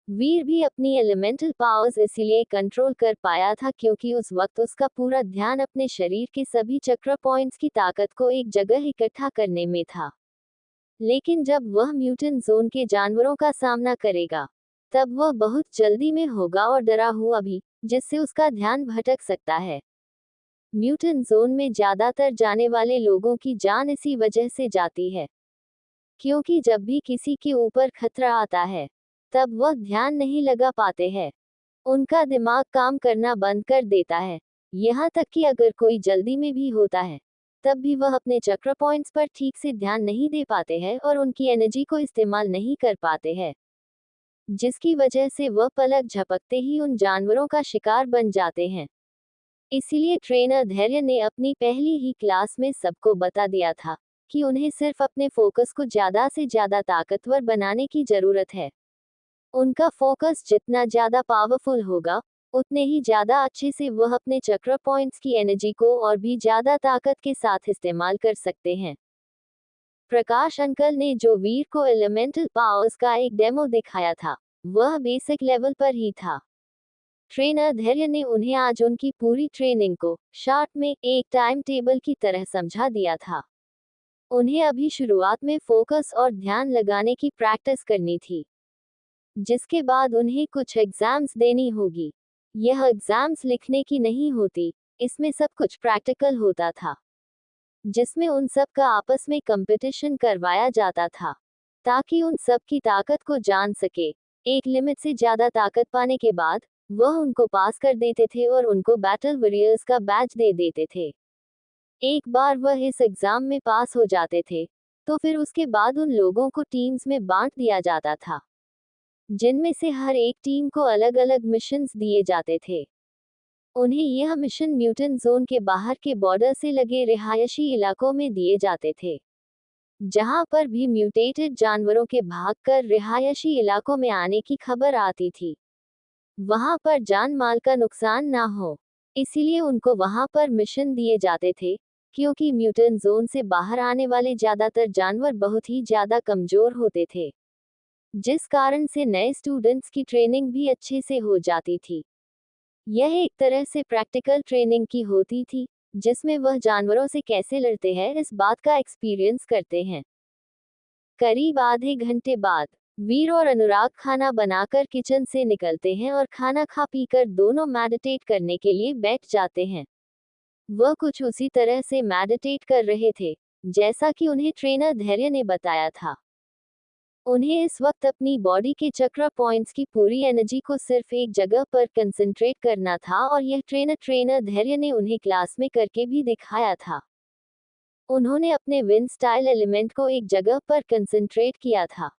Speaker 1: वीर भी अपनी एलिमेंटल पावर्स इसीलिए कंट्रोल कर पाया था क्योंकि उस वक्त उसका पूरा ध्यान अपने शरीर के सभी चक्र पॉइंट्स की ताकत को एक जगह इकट्ठा करने में था। लेकिन जब वह म्यूटेंट जोन के जानवरों का सामना करेगा, तब वह बहुत जल्दी में होगा और डरा हुआ भी, जिससे उसका ध्यान भटक सकता है। म्यूटेंट जोन में ज्यादातर जाने वाले लोगों की जान इसी वजह से जाती है, क्योंकि जब भी किसी के ऊपर खतरा आता है, तब वह ध्यान नहीं लगा पाते हैं। उनका दिमाग काम करना बंद कर देता है। यहाँ तक कि अगर कोई जल्दी में भी होता है, तब भी वह अपने चक्र पॉइंट्स पर ठीक से ध्यान नहीं दे पाते हैं और उनकी एनर्जी को इस्तेमाल नहीं कर पाते हैं, जिसकी वजह से वह पलक झपकते ही उन जानवरों का शिकार बन जाते हैं। इसीलिए ट्रेनर धैर्य ने अपनी पहली ही क्लास में सबको बता दिया था कि उन्हें सिर्फ अपने फोकस को ज्यादा से ज्यादा ताकतवर बनाने की जरूरत है। उनका फोकस जितना ज्यादा पावरफुल होगा, उतने ही ज्यादा अच्छे से वह अपने चक्र पॉइंट्स की एनर्जी को और भी ज्यादा ताकत के साथ इस्तेमाल कर सकते हैं। प्रकाश अंकल ने जो वीर को एलिमेंटल पावर्स का एक डेमो दिखाया था, वह बेसिक लेवल पर ही था। ट्रेनर धैर्य ने उन्हें आज उनकी पूरी ट्रेनिंग को शॉर्ट में एक टाइम टेबल की तरह समझा दिया था। उन्हें अभी शुरुआत में फोकस और ध्यान लगाने की प्रैक्टिस करनी थी, जिसके बाद उन्हें कुछ एग्जाम्स देनी होगी। यह एग्जाम्स लिखने की नहीं होती, इसमें सब कुछ प्रैक्टिकल होता था, जिसमें उन सब का आपस में कंपटीशन करवाया जाता था, ताकि उन सब की ताकत को जान सके। एक लिमिट से ज्यादा ताकत पाने के बाद वह उनको पास कर देते थे और उनको बैटल वॉरियर्स का बैज दे देते थे। एक बार वह इस एग्जाम में पास हो जाते थे, तो फिर उसके बाद उन लोगों को टीम्स में बांट दिया जाता था, जिनमें से हर एक टीम को अलग अलग मिशंस दिए जाते थे। उन्हें यह मिशन म्यूटेंट जोन के बाहर के बॉर्डर से लगे रिहायशी इलाकों में दिए जाते थे, जहां पर भी म्यूटेटेड जानवरों के भागकर रिहायशी इलाकों में आने की खबर आती थी, वहां पर जान माल का नुकसान ना हो, इसीलिए उनको वहां पर मिशन दिए जाते थे, क्योंकि म्यूटेंट जोन से बाहर आने वाले ज्यादातर जानवर बहुत ही ज्यादा कमजोर होते थे, जिस कारण से नए स्टूडेंट्स की ट्रेनिंग भी अच्छे से हो जाती थी। यह एक तरह से प्रैक्टिकल ट्रेनिंग की होती थी, जिसमें वह जानवरों से कैसे लड़ते हैं इस बात का एक्सपीरियंस करते हैं। करीब आधे घंटे बाद वीर और अनुराग खाना बनाकर किचन से निकलते हैं और खाना खा पीकर दोनों मेडिटेट करने के लिए बैठ जाते हैं। वह कुछ उसी तरह से मेडिटेट कर रहे थे, जैसा कि उन्हें ट्रेनर धैर्य ने बताया था। उन्हें इस वक्त अपनी बॉडी के चक्र पॉइंट्स की पूरी एनर्जी को सिर्फ एक जगह पर कंसंट्रेट करना था, और यह ट्रेनर धैर्य ने उन्हें क्लास में करके भी दिखाया था। उन्होंने अपने विंड स्टाइल एलिमेंट को एक जगह पर कंसंट्रेट किया था।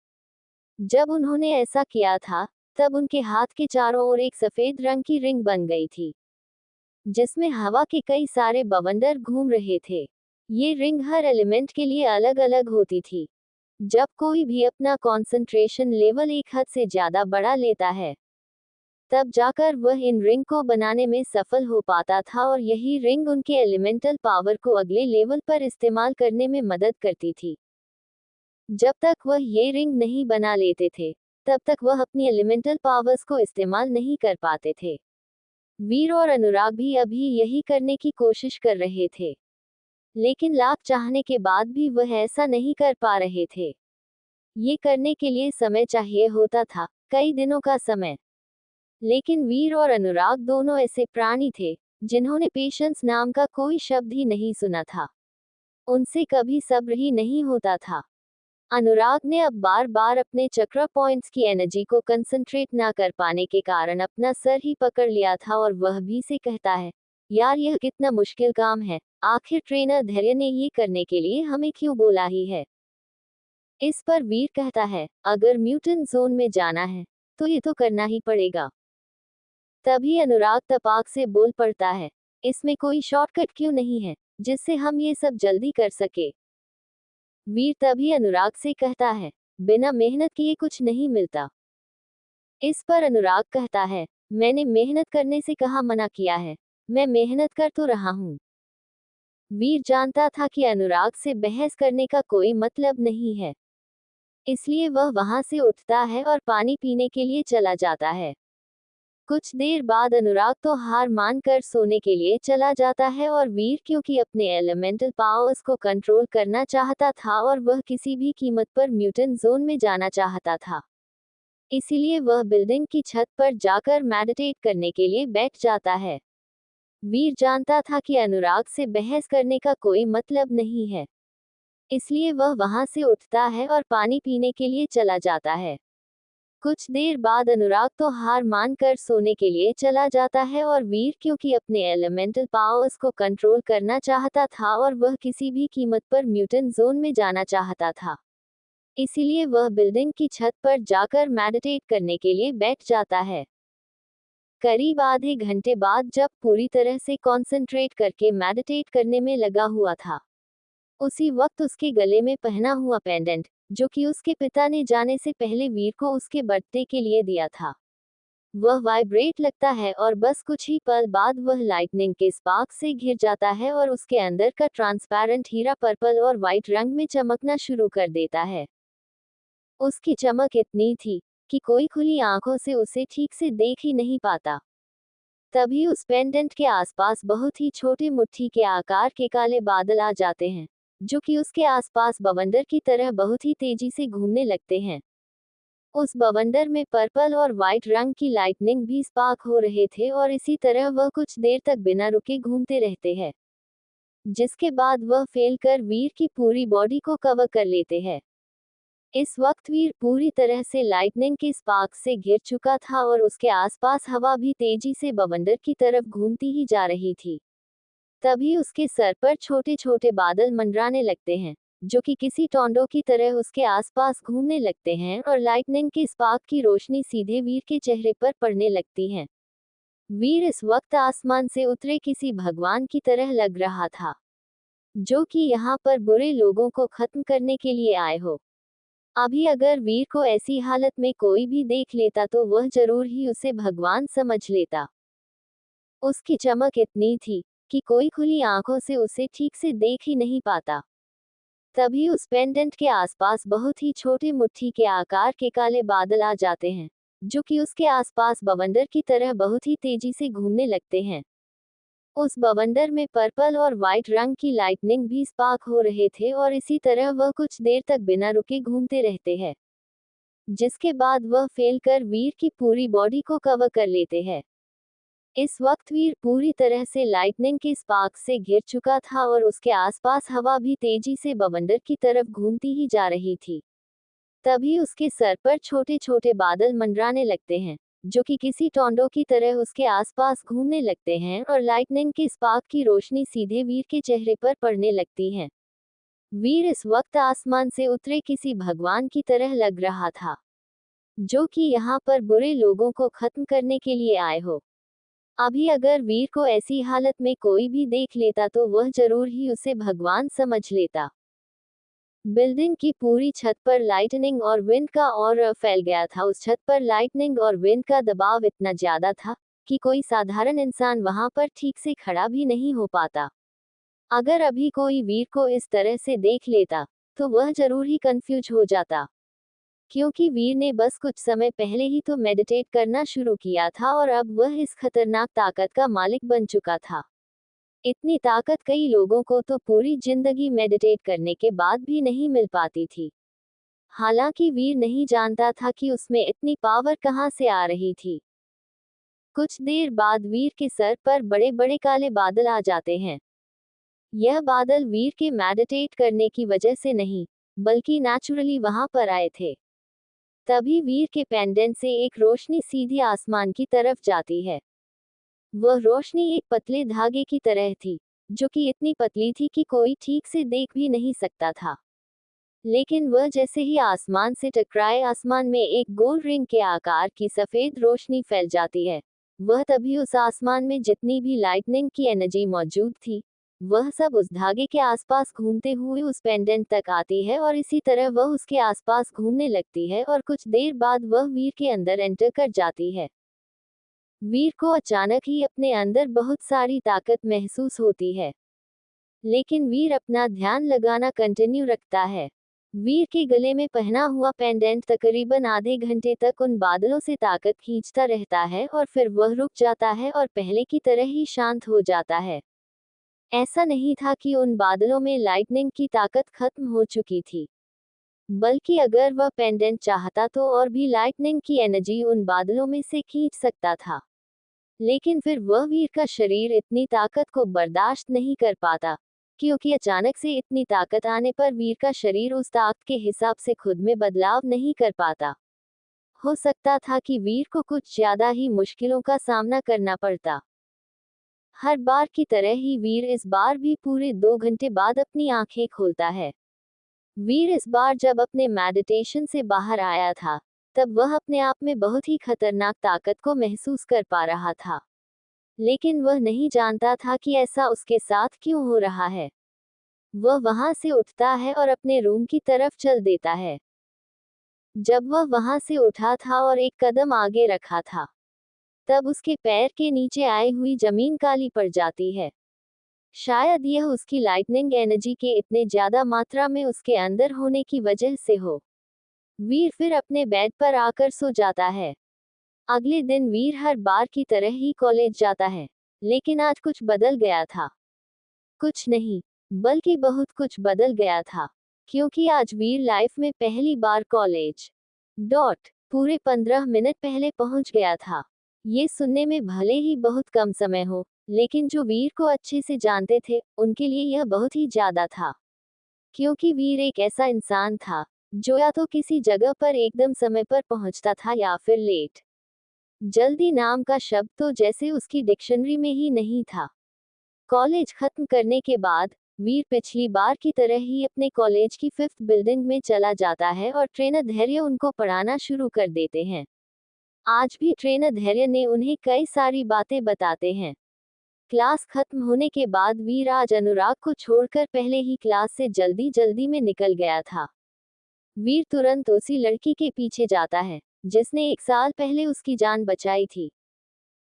Speaker 1: जब उन्होंने ऐसा किया था, तब उनके हाथ के चारों ओर एक सफेद रंग की रिंग बन गई थी, जिसमें हवा के कई सारे बवंडर घूम रहे थे। ये रिंग हर एलिमेंट के लिए अलग अलग होती थी। जब कोई भी अपना कंसंट्रेशन लेवल एक हद से ज्यादा बढ़ा लेता है, तब जाकर वह इन रिंग को बनाने में सफल हो पाता था, और यही रिंग उनके एलिमेंटल पावर को अगले लेवल पर इस्तेमाल करने में मदद करती थी। जब तक वह ये रिंग नहीं बना लेते थे, तब तक वह अपनी एलिमेंटल पावर्स को इस्तेमाल नहीं कर पाते थे। वीर और अनुराग भी अभी यही करने की कोशिश कर रहे थे, लेकिन लाख चाहने के बाद भी वह ऐसा नहीं कर पा रहे थे। ये करने के लिए समय चाहिए होता था, कई दिनों का समय। लेकिन वीर और अनुराग दोनों ऐसे प्राणी थे, जिन्होंने पेशेंस नाम का कोई शब्द ही नहीं सुना था। उनसे कभी सब्र ही नहीं होता था। अनुराग ने अब बार बार अपने चक्र पॉइंट्स की एनर्जी को कंसंट्रेट ना कर पाने के कारण अपना सर ही पकड़ लिया था, और वह भी से कहता है, यार यह कितना मुश्किल काम है, आखिर ट्रेनर धैर्य ने ये करने के लिए हमें क्यों बोला ही है। इस पर वीर कहता है, अगर म्यूटेंट जोन में जाना है, तो ये तो करना ही पड़ेगा। तभी अनुराग तपाक से बोल पड़ता है, इसमें कोई शॉर्टकट क्यों नहीं है, जिससे हम ये सब जल्दी कर सके। वीर तभी अनुराग से कहता है, बिना मेहनत किए कुछ नहीं मिलता। इस पर अनुराग कहता है, मैंने मेहनत करने से कहाँ मना किया है, मैं मेहनत कर तो रहा हूँ। वीर जानता था कि अनुराग से बहस करने का कोई मतलब नहीं है, इसलिए वह वहां से उठता है और पानी पीने के लिए चला जाता है। कुछ देर बाद अनुराग तो हार मान कर सोने के लिए चला जाता है, और वीर क्योंकि अपने एलिमेंटल पावर्स को कंट्रोल करना चाहता था और वह किसी भी कीमत पर म्यूटेंट जोन में जाना चाहता था, इसीलिए वह बिल्डिंग की छत पर जाकर मेडिटेट करने के लिए बैठ जाता है। वीर जानता था कि अनुराग से बहस करने का कोई मतलब नहीं है, इसलिए वह वहां से उठता है और पानी पीने के लिए चला जाता है। कुछ देर बाद अनुराग तो हार मान कर सोने के लिए चला जाता है, और वीर क्योंकि अपने एलिमेंटल पावर्स को कंट्रोल करना चाहता था और वह किसी भी कीमत पर म्यूटेंट जोन में जाना चाहता था, इसीलिए वह बिल्डिंग की छत पर जाकर मेडिटेट करने के लिए बैठ जाता है। करीब आधे घंटे बाद जब पूरी तरह से कंसंट्रेट करके मेडिटेट करने में लगा हुआ था, उसी वक्त उसके गले में पहना हुआ पेंडेंट, जो कि उसके पिता ने जाने से पहले वीर को उसके बर्थडे के लिए दिया था, वह वाइब्रेट लगता है, और बस कुछ ही पल बाद वह लाइटनिंग के स्पार्क से घिर जाता है और उसके अंदर का ट्रांसपेरेंट हीरा पर्पल और व्हाइट रंग में चमकना शुरू कर देता है। उसकी चमक इतनी थी कि कोई खुली आंखों से उसे ठीक से देख ही नहीं पाता। तभी उस पेंडेंट के आसपास बहुत ही छोटे मुट्ठी के आकार के काले बादल आ जाते हैं, जो कि उसके आसपास बवंडर की तरह बहुत ही तेजी से घूमने लगते हैं। उस बवंडर में पर्पल और व्हाइट रंग की लाइटनिंग भी स्पार्क हो रहे थे, और इसी तरह वह कुछ देर तक बिना रुके घूमते रहते हैं, जिसके बाद वह फेल कर वीर की पूरी बॉडी को कवर कर लेते हैं। इस वक्त वीर पूरी तरह से लाइटनिंग के स्पार्क से घिर चुका था और उसके आसपास हवा भी तेजी से बवंडर की तरफ घूमती ही जा रही थी। तभी उसके सर पर छोटे छोटे बादल मंडराने लगते हैं, जो कि किसी टॉर्नेडो की तरह उसके आसपास घूमने लगते हैं और लाइटनिंग के स्पार्क की रोशनी सीधे वीर के चेहरे पर पड़ने लगती है। वीर इस वक्त आसमान से उतरे किसी भगवान की तरह लग रहा था, जो कि यहाँ पर बुरे लोगों को खत्म करने के लिए आए हो। अभी अगर वीर को ऐसी हालत में कोई भी देख लेता तो वह जरूर ही उसे भगवान समझ लेता। उसकी चमक इतनी थी कि कोई खुली आंखों से उसे ठीक से देख ही नहीं पाता। तभी उस पेंडेंट के आसपास बहुत ही छोटे मुट्ठी के आकार के काले बादल आ जाते हैं, जो कि उसके आसपास बवंडर की तरह बहुत ही तेजी से घूमने लगते हैं। उस बवंडर में पर्पल और व्हाइट रंग की लाइटनिंग भी स्पार्क हो रहे थे और इसी तरह वह कुछ देर तक बिना रुके घूमते रहते हैं, जिसके बाद वह फैलकर वीर की पूरी बॉडी को कवर कर लेते हैं। इस वक्त वीर पूरी तरह से लाइटनिंग के स्पार्क से घिर चुका था और उसके आसपास हवा भी तेजी से बवंडर की तरफ घूमती ही जा रही थी। तभी उसके सर पर छोटे छोटे बादल मंडराने लगते हैं, जो कि किसी टॉर्नेडो की तरह उसके आसपास घूमने लगते हैं और लाइटनिंग के स्पार्क की रोशनी सीधे वीर के चेहरे पर पड़ने लगती है। वीर इस वक्त आसमान से उतरे किसी भगवान की तरह लग रहा था, जो कि यहाँ पर बुरे लोगों को खत्म करने के लिए आए हो। अभी अगर वीर को ऐसी हालत में कोई भी देख लेता तो वह जरूर ही उसे भगवान समझ लेता। बिल्डिंग की पूरी छत पर लाइटनिंग और विंड का और फैल गया था। उस छत पर लाइटनिंग और विंड का दबाव इतना ज्यादा था कि कोई साधारण इंसान वहां पर ठीक से खड़ा भी नहीं हो पाता। अगर अभी कोई वीर को इस तरह से देख लेता तो वह जरूर ही कंफ्यूज हो जाता, क्योंकि वीर ने बस कुछ समय पहले ही तो मेडिटेट करना शुरू किया था और अब वह इस खतरनाक ताकत का मालिक बन चुका था। इतनी ताकत कई लोगों को तो पूरी जिंदगी मेडिटेट करने के बाद भी नहीं मिल पाती थी। हालांकि वीर नहीं जानता था कि उसमें इतनी पावर कहां से आ रही थी। कुछ देर बाद वीर के सर पर बड़े बड़े काले बादल आ जाते हैं। यह बादल वीर के मेडिटेट करने की वजह से नहीं, बल्कि नेचुरली वहां पर आए थे। तभी वीर के पेंडेंट से एक रोशनी सीधी आसमान की तरफ जाती है। वह रोशनी एक पतले धागे की तरह थी, जो कि इतनी पतली थी कि कोई ठीक से देख भी नहीं सकता था। लेकिन वह जैसे ही आसमान से टकराए, आसमान में एक गोल रिंग के आकार की सफेद रोशनी फैल जाती है। वह तभी उस आसमान में जितनी भी लाइटनिंग की एनर्जी मौजूद थी, वह सब उस धागे के आसपास घूमते हुए उस पेंडेंट तक आती है और इसी तरह वह उसके आसपास घूमने लगती है और कुछ देर बाद वह वीर के अंदर एंटर कर जाती है। वीर को अचानक ही अपने अंदर बहुत सारी ताकत महसूस होती है, लेकिन वीर अपना ध्यान लगाना कंटिन्यू रखता है। वीर के गले में पहना हुआ पेंडेंट तकरीबन आधे घंटे तक उन बादलों से ताकत खींचता रहता है और फिर वह रुक जाता है और पहले की तरह ही शांत हो जाता है। ऐसा नहीं था कि उन बादलों में लाइटनिंग की ताकत खत्म हो चुकी थी, बल्कि अगर वह पेंडेंट चाहता तो और भी लाइटनिंग की एनर्जी उन बादलों में से खींच सकता था। लेकिन फिर वह वीर का शरीर इतनी ताकत को बर्दाश्त नहीं कर पाता, क्योंकि अचानक से इतनी ताकत आने पर वीर का शरीर उस ताकत के हिसाब से खुद में बदलाव नहीं कर पाता। हो सकता था कि वीर को कुछ ज्यादा ही मुश्किलों का सामना करना पड़ता। हर बार की तरह ही वीर इस बार भी पूरे 2 घंटे बाद अपनी आंखें खोलता है। वीर इस बार जब अपने मेडिटेशन से बाहर आया था, तब वह अपने आप में बहुत ही खतरनाक ताकत को महसूस कर पा रहा था। लेकिन वह नहीं जानता था कि ऐसा उसके साथ क्यों हो रहा है। वह वहां से उठता है और अपने रूम की तरफ चल देता है। जब वह वहां से उठा था और एक कदम आगे रखा था, तब उसके पैर के नीचे आई हुई जमीन काली पड़ जाती है। शायद यह उसकी लाइटनिंग एनर्जी के इतने ज्यादा मात्रा में उसके अंदर होने की वजह से हो। वीर फिर अपने बेड पर आकर सो जाता है। अगले दिन वीर हर बार की तरह ही कॉलेज जाता है, लेकिन आज कुछ बदल गया था। कुछ नहीं, बल्कि बहुत कुछ बदल गया था, क्योंकि आज वीर लाइफ में पहली बार कॉलेज पूरे 15 मिनट पहले पहुंच गया था। ये सुनने में भले ही बहुत कम समय हो, लेकिन जो वीर को अच्छे से जानते थे, उनके लिए यह बहुत ही ज्यादा था। क्योंकि वीर एक ऐसा इंसान था जो या तो किसी जगह पर एकदम समय पर पहुंचता था या फिर लेट। जल्दी नाम का शब्द तो जैसे उसकी डिक्शनरी में ही नहीं था। कॉलेज खत्म करने के बाद वीर पिछली बार की तरह ही अपने कॉलेज की 5th बिल्डिंग में चला जाता है और ट्रेनर धैर्य उनको पढ़ाना शुरू कर देते हैं। आज भी ट्रेनर धैर्य ने उन्हें कई सारी बातें बताते हैं। क्लास खत्म होने के बाद वीर आज अनुराग को छोड़कर पहले ही क्लास से जल्दी जल्दी में निकल गया था। वीर तुरंत उसी लड़की के पीछे जाता है जिसने 1 साल पहले उसकी जान बचाई थी।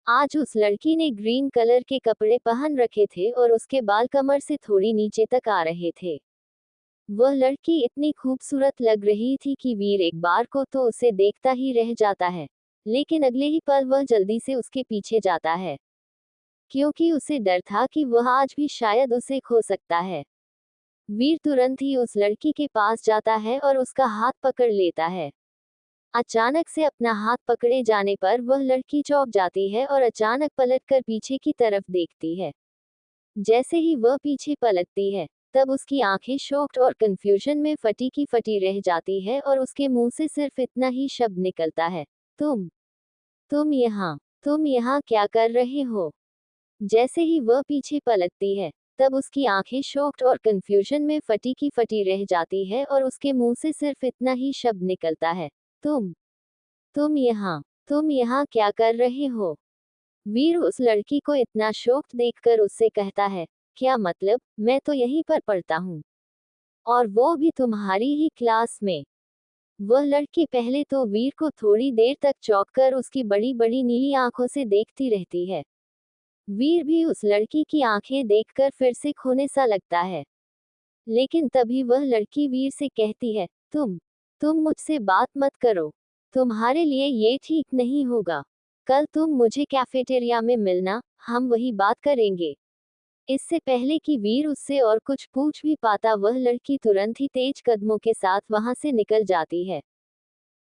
Speaker 1: आज उस लड़की ने ग्रीन कलर के कपड़े पहन रखे थे और उसके बाल कमर से थोड़ी नीचे तक आ रहे थे। वह लड़की इतनी खूबसूरत लग रही थी कि वीर एक बार को तो उसे देखता ही रह जाता है, लेकिन अगले ही पल वह जल्दी से उसके पीछे जाता है, क्योंकि उसे डर था कि वह आज भी शायद उसे खो सकता है। वीर तुरंत ही उस लड़की के पास जाता है और उसका हाथ पकड़ लेता है। अचानक से अपना हाथ पकड़े जाने पर वह लड़की चौंक जाती है और अचानक पलटकर पीछे की तरफ देखती है। जैसे ही वह पीछे पलटती है, तब उसकी आंखें शॉक्ड और कंफ्यूजन में फटी की फटी रह जाती है और उसके मुंह से सिर्फ इतना ही शब्द निकलता है, तुम यहाँ क्या कर रहे हो? जैसे ही वह पीछे पलटती है, तब उसकी आंखें शॉक्ड और कंफ्यूजन में फटी की फटी रह जाती है और उसके मुंह से सिर्फ इतना ही शब्द निकलता है, तुम यहाँ क्या कर रहे हो? वीर उस लड़की को इतना शॉक्ड देखकर उससे कहता है, क्या मतलब, मैं तो यहीं पर पढ़ता हूँ, और वो भी तुम्हारी ही क्लास में। वह लड़की पहले तो वीर को थोड़ी देर तक चौंक कर उसकी बड़ी बड़ी नीली आंखों से देखती रहती है। वीर भी उस लड़की की आंखें देखकर फिर से खोने सा लगता है, लेकिन तभी वह लड़की वीर से कहती है, तुम मुझसे बात मत करो, तुम्हारे लिए ये ठीक नहीं होगा। कल तुम मुझे कैफेटेरिया में मिलना, हम वही बात करेंगे। इससे पहले कि वीर उससे और कुछ पूछ भी पाता, वह लड़की तुरंत ही तेज कदमों के साथ वहां से निकल जाती है।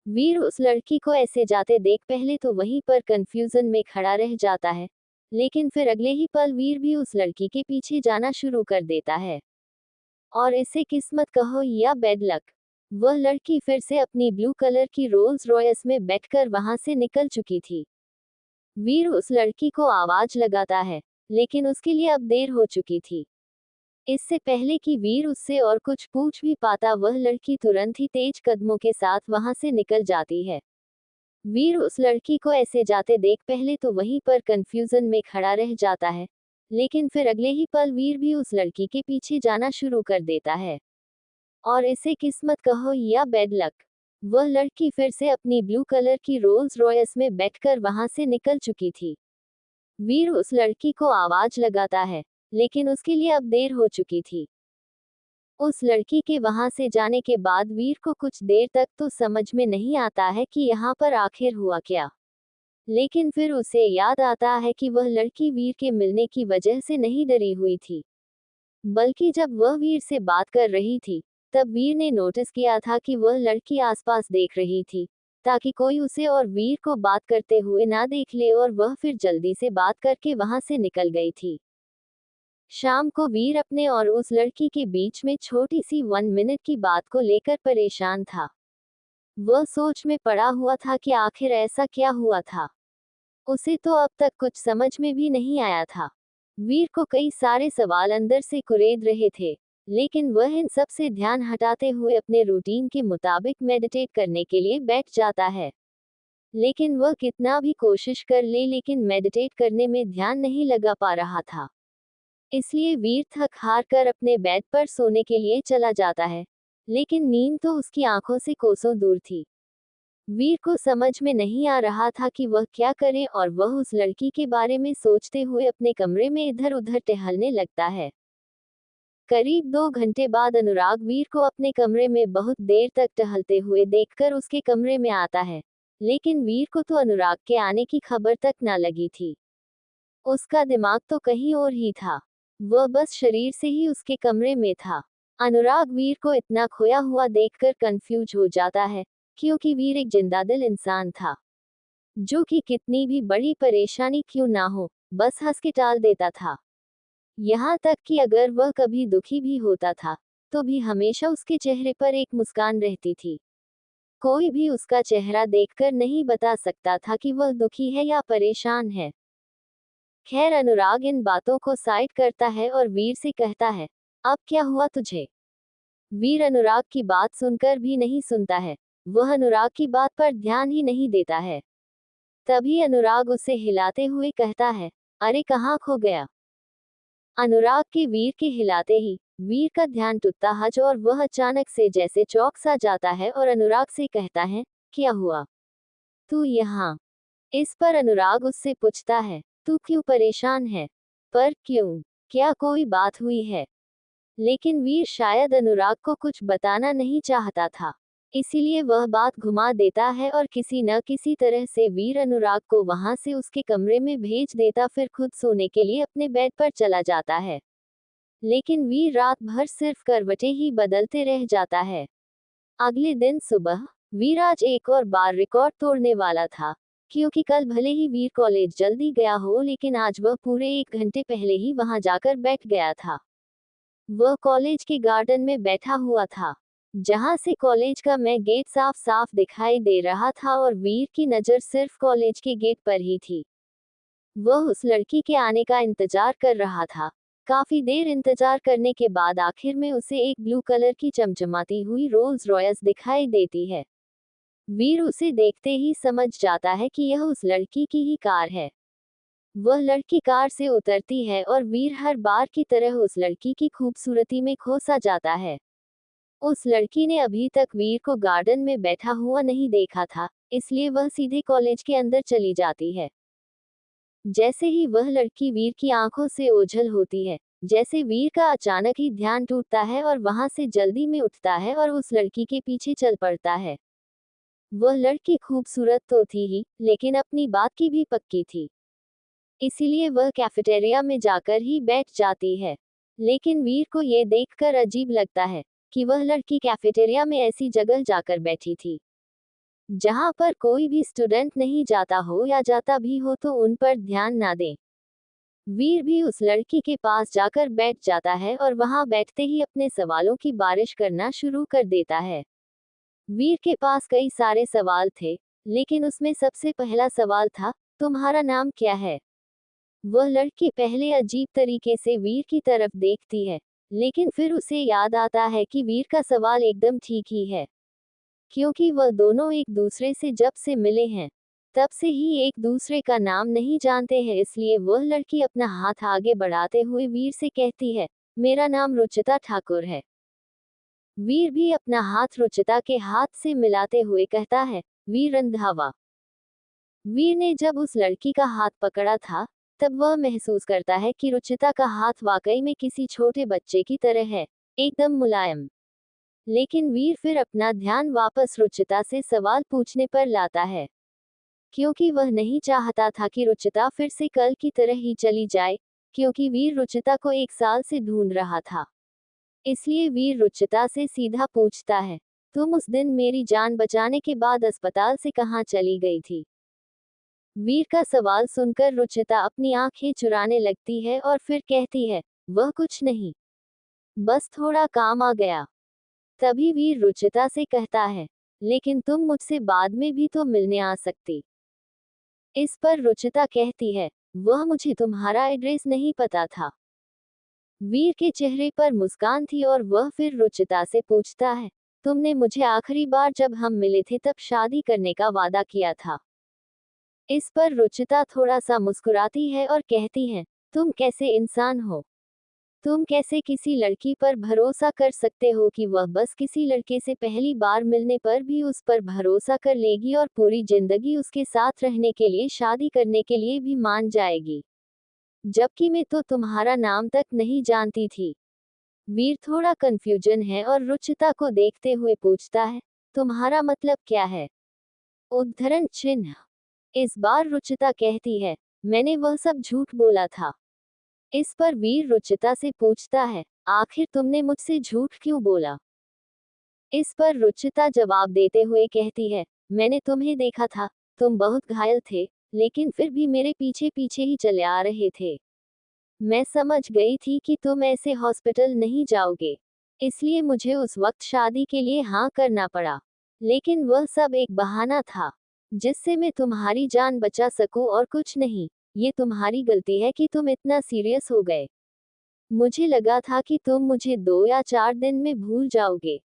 Speaker 1: वीर उस लड़की को ऐसे जाते देख पहले तो वहीं पर कंफ्यूजन में खड़ा रह जाता है, लेकिन फिर अगले ही पल वीर भी उस लड़की के पीछे जाना शुरू कर देता है। और इसे किस्मत कहो या बैड लक, वह लड़की फिर से अपनी ब्लू कलर की रोल्स रॉयस में बैठकर वहां से निकल चुकी थी। वीर उस लड़की को आवाज लगाता है, लेकिन उसके लिए अब देर हो चुकी थी। इससे पहले कि वीर उससे और कुछ पूछ भी पाता, वह लड़की तुरंत ही तेज कदमों के साथ वहां से निकल जाती है। वीर उस लड़की को ऐसे जाते देख पहले तो वहीं पर कंफ्यूजन में खड़ा रह जाता है, लेकिन फिर अगले ही पल वीर भी उस लड़की के पीछे जाना शुरू कर देता है। और इसे किस्मत कहो या बैड लक, वह लड़की फिर से अपनी ब्लू कलर की रोल्स रॉयस में बैठकर वहां से निकल चुकी थी। वीर उस लड़की को आवाज लगाता है, लेकिन उसके लिए अब देर हो चुकी थी। उस लड़की के वहां से जाने के बाद वीर को कुछ देर तक तो समझ में नहीं आता है कि यहाँ पर आखिर हुआ क्या, लेकिन फिर उसे याद आता है कि वह लड़की वीर के मिलने की वजह से नहीं डरी हुई थी, बल्कि जब वह वीर से बात कर रही थी, तब वीर ने नोटिस किया था कि वह लड़की आसपास देख रही थी, ताकि कोई उसे और वीर को बात करते हुए ना देख ले, और वह फिर जल्दी से बात करके वहां से निकल गई थी। शाम को वीर अपने और उस लड़की के बीच में छोटी सी 1 मिनट की बात को लेकर परेशान था। वह सोच में पड़ा हुआ था कि आखिर ऐसा क्या हुआ था। उसे तो अब तक कुछ समझ में भी नहीं आया था। वीर को कई सारे सवाल अंदर से कुरेद रहे थे, लेकिन वह इन सब से ध्यान हटाते हुए अपने रूटीन के मुताबिक मेडिटेट करने के लिए बैठ जाता है। लेकिन वह कितना भी कोशिश कर ले, लेकिन मेडिटेट करने में ध्यान नहीं लगा पा रहा था। इसलिए वीर थक हार कर अपने बेड पर सोने के लिए चला जाता है, लेकिन नींद तो उसकी आंखों से कोसों दूर थी। वीर को समझ में नहीं आ रहा था कि वह क्या करे, और वह उस लड़की के बारे में सोचते हुए अपने कमरे में इधर उधर टहलने लगता है। करीब 2 घंटे बाद अनुराग वीर को अपने कमरे में बहुत देर तक टहलते हुए देखकर उसके कमरे में आता है, लेकिन वीर को तो अनुराग के आने की खबर तक ना लगी थी। उसका दिमाग तो कहीं और ही था, वह बस शरीर से ही उसके कमरे में था। अनुराग वीर को इतना खोया हुआ देखकर कंफ्यूज हो जाता है, क्योंकि वीर एक जिंदादिल इंसान था, जो कि कितनी भी बड़ी परेशानी क्यों ना हो, बस हंस के टाल देता था। यहाँ तक कि अगर वह कभी दुखी भी होता था, तो भी हमेशा उसके चेहरे पर एक मुस्कान रहती थी। कोई भी उसका चेहरा देखकर नहीं बता सकता था कि वह दुखी है या परेशान है। खैर, अनुराग इन बातों को साइड करता है और वीर से कहता है, अब क्या हुआ तुझे? वीर अनुराग की बात सुनकर भी नहीं सुनता है। वह अनुराग की बात पर ध्यान ही नहीं देता है। तभी अनुराग उसे हिलाते हुए कहता है, अरे कहाँ खो गया? अनुराग के वीर के हिलाते ही वीर का ध्यान टूटता है और वह अचानक से जैसे चौंक सा जाता है और अनुराग से कहता है, क्या हुआ? तू यहाँ? इस पर अनुराग उससे पूछता है, तू क्यों परेशान है? पर क्यों? क्या कोई बात हुई है? लेकिन वीर शायद अनुराग को कुछ बताना नहीं चाहता था। इसीलिए वह बात घुमा देता है और किसी न किसी तरह से वीर अनुराग को वहां से उसके कमरे में भेज देता, फिर खुद सोने के लिए अपने बेड पर चला जाता है। लेकिन वीर रात भर सिर्फ करवटें ही बदलते रह जाता है। अगले दिन सुबह वीर आज एक और बार रिकॉर्ड तोड़ने वाला था, क्योंकि कल भले ही वीर कॉलेज जल्दी गया हो, लेकिन आज वह पूरे 1 घंटे पहले ही वहां जाकर बैठ गया था। वह कॉलेज के गार्डन में बैठा हुआ था, जहां से कॉलेज का मेन गेट साफ साफ दिखाई दे रहा था और वीर की नज़र सिर्फ कॉलेज के गेट पर ही थी। वह उस लड़की के आने का इंतजार कर रहा था। काफी देर इंतजार करने के बाद आखिर में उसे एक ब्लू कलर की चमचमाती हुई रोल्स रॉयस दिखाई देती है। वीर उसे देखते ही समझ जाता है कि यह उस लड़की की ही कार है। वह लड़की कार से उतरती है और वीर हर बार की तरह उस लड़की की खूबसूरती में खो सा जाता है। उस लड़की ने अभी तक वीर को गार्डन में बैठा हुआ नहीं देखा था, इसलिए वह सीधे कॉलेज के अंदर चली जाती है। जैसे ही वह लड़की वीर की आंखों से ओझल होती है, जैसे वीर का अचानक ही ध्यान टूटता है और वहां से जल्दी में उठता है और उस लड़की के पीछे चल पड़ता है। वह लड़की खूबसूरत तो थी ही, लेकिन अपनी बात की भी पक्की थी। इसीलिए वह कैफेटेरिया में जाकर ही बैठ जाती है। लेकिन वीर को ये देखकर अजीब लगता है कि वह लड़की कैफेटेरिया में ऐसी जगह जाकर बैठी थी जहां पर कोई भी स्टूडेंट नहीं जाता हो, या जाता भी हो तो उन पर ध्यान ना दे। वीर भी उस लड़की के पास जाकर बैठ जाता है और वहां बैठते ही अपने सवालों की बारिश करना शुरू कर देता है। वीर के पास कई सारे सवाल थे, लेकिन उसमें सबसे पहला सवाल था, तुम्हारा नाम क्या है? वह लड़की पहले अजीब तरीके से वीर की तरफ देखती है, लेकिन फिर उसे याद आता है कि वीर का सवाल एकदम ठीक ही है, क्योंकि वह दोनों एक दूसरे से जब से मिले हैं, तब से ही एक दूसरे का नाम नहीं जानते हैं। इसलिए वह लड़की अपना हाथ आगे बढ़ाते हुए वीर से कहती है, मेरा नाम रुचिता ठाकुर है। वीर भी अपना हाथ रुचिता के हाथ से मिलाते हुए कहता है, वीर रंधावा। वीर ने जब उस लड़की का हाथ पकड़ा था, तब वह महसूस करता है कि रुचिता का हाथ वाकई में किसी छोटे बच्चे की तरह है, एकदम मुलायम। लेकिन वीर फिर अपना ध्यान वापस रुचिता से सवाल पूछने पर लाता है, क्योंकि वह नहीं चाहता था कि रुचिता फिर से कल की तरह ही चली जाए, क्योंकि वीर रुचिता को 1 साल से ढूंढ रहा था। इसलिए वीर रुचिता से सीधा पूछता है, तुम उस दिन मेरी जान बचाने के बाद अस्पताल से कहाँ चली गई थी? वीर का सवाल सुनकर रुचिता अपनी आंखें चुराने लगती है और फिर कहती है, वह कुछ नहीं, बस थोड़ा काम आ गया। तभी वीर रुचिता से कहता है, लेकिन तुम मुझसे बाद में भी तो मिलने आ सकती। इस पर रुचिता कहती है, वह मुझे तुम्हारा एड्रेस नहीं पता था। वीर के चेहरे पर मुस्कान थी और वह फिर रुचिता से पूछता है, तुमने मुझे आखिरी बार जब हम मिले थे तब शादी करने का वादा किया था। इस पर रुचिता थोड़ा सा मुस्कुराती है और कहती है, तुम कैसे इंसान हो? तुम कैसे किसी लड़की पर भरोसा कर सकते हो कि वह बस किसी लड़के से पहली बार मिलने पर भी उस पर भरोसा कर लेगी और पूरी जिंदगी उसके साथ रहने के लिए, शादी करने के लिए भी मान जाएगी? जबकि मैं तो तुम्हारा नाम तक नहीं जानती थी। वीर थोड़ा कंफ्यूजन है और रुचिता को देखते हुए पूछता है, तुम्हारा मतलब क्या है? उद्धरण चिन्ह। इस बार रुचिता कहती है, मैंने वह सब झूठ बोला था। इस पर वीर रुचिता से पूछता है, आखिर तुमने मुझसे झूठ क्यों बोला? इस पर रुचिता जवाब देते हुए कहती है, मैंने तुम्हें देखा था, तुम बहुत घायल थे, लेकिन फिर भी मेरे पीछे पीछे ही चले आ रहे थे। मैं समझ गई थी कि तुम ऐसे हॉस्पिटल नहीं जाओगे, इसलिए मुझे उस वक्त शादी के लिए हाँ करना पड़ा। लेकिन वह सब एक बहाना था जिससे मैं तुम्हारी जान बचा सकूं और कुछ नहीं। ये तुम्हारी गलती है कि तुम इतना सीरियस हो गए। मुझे लगा था कि तुम मुझे 2 या 4 दिन में भूल जाओगे।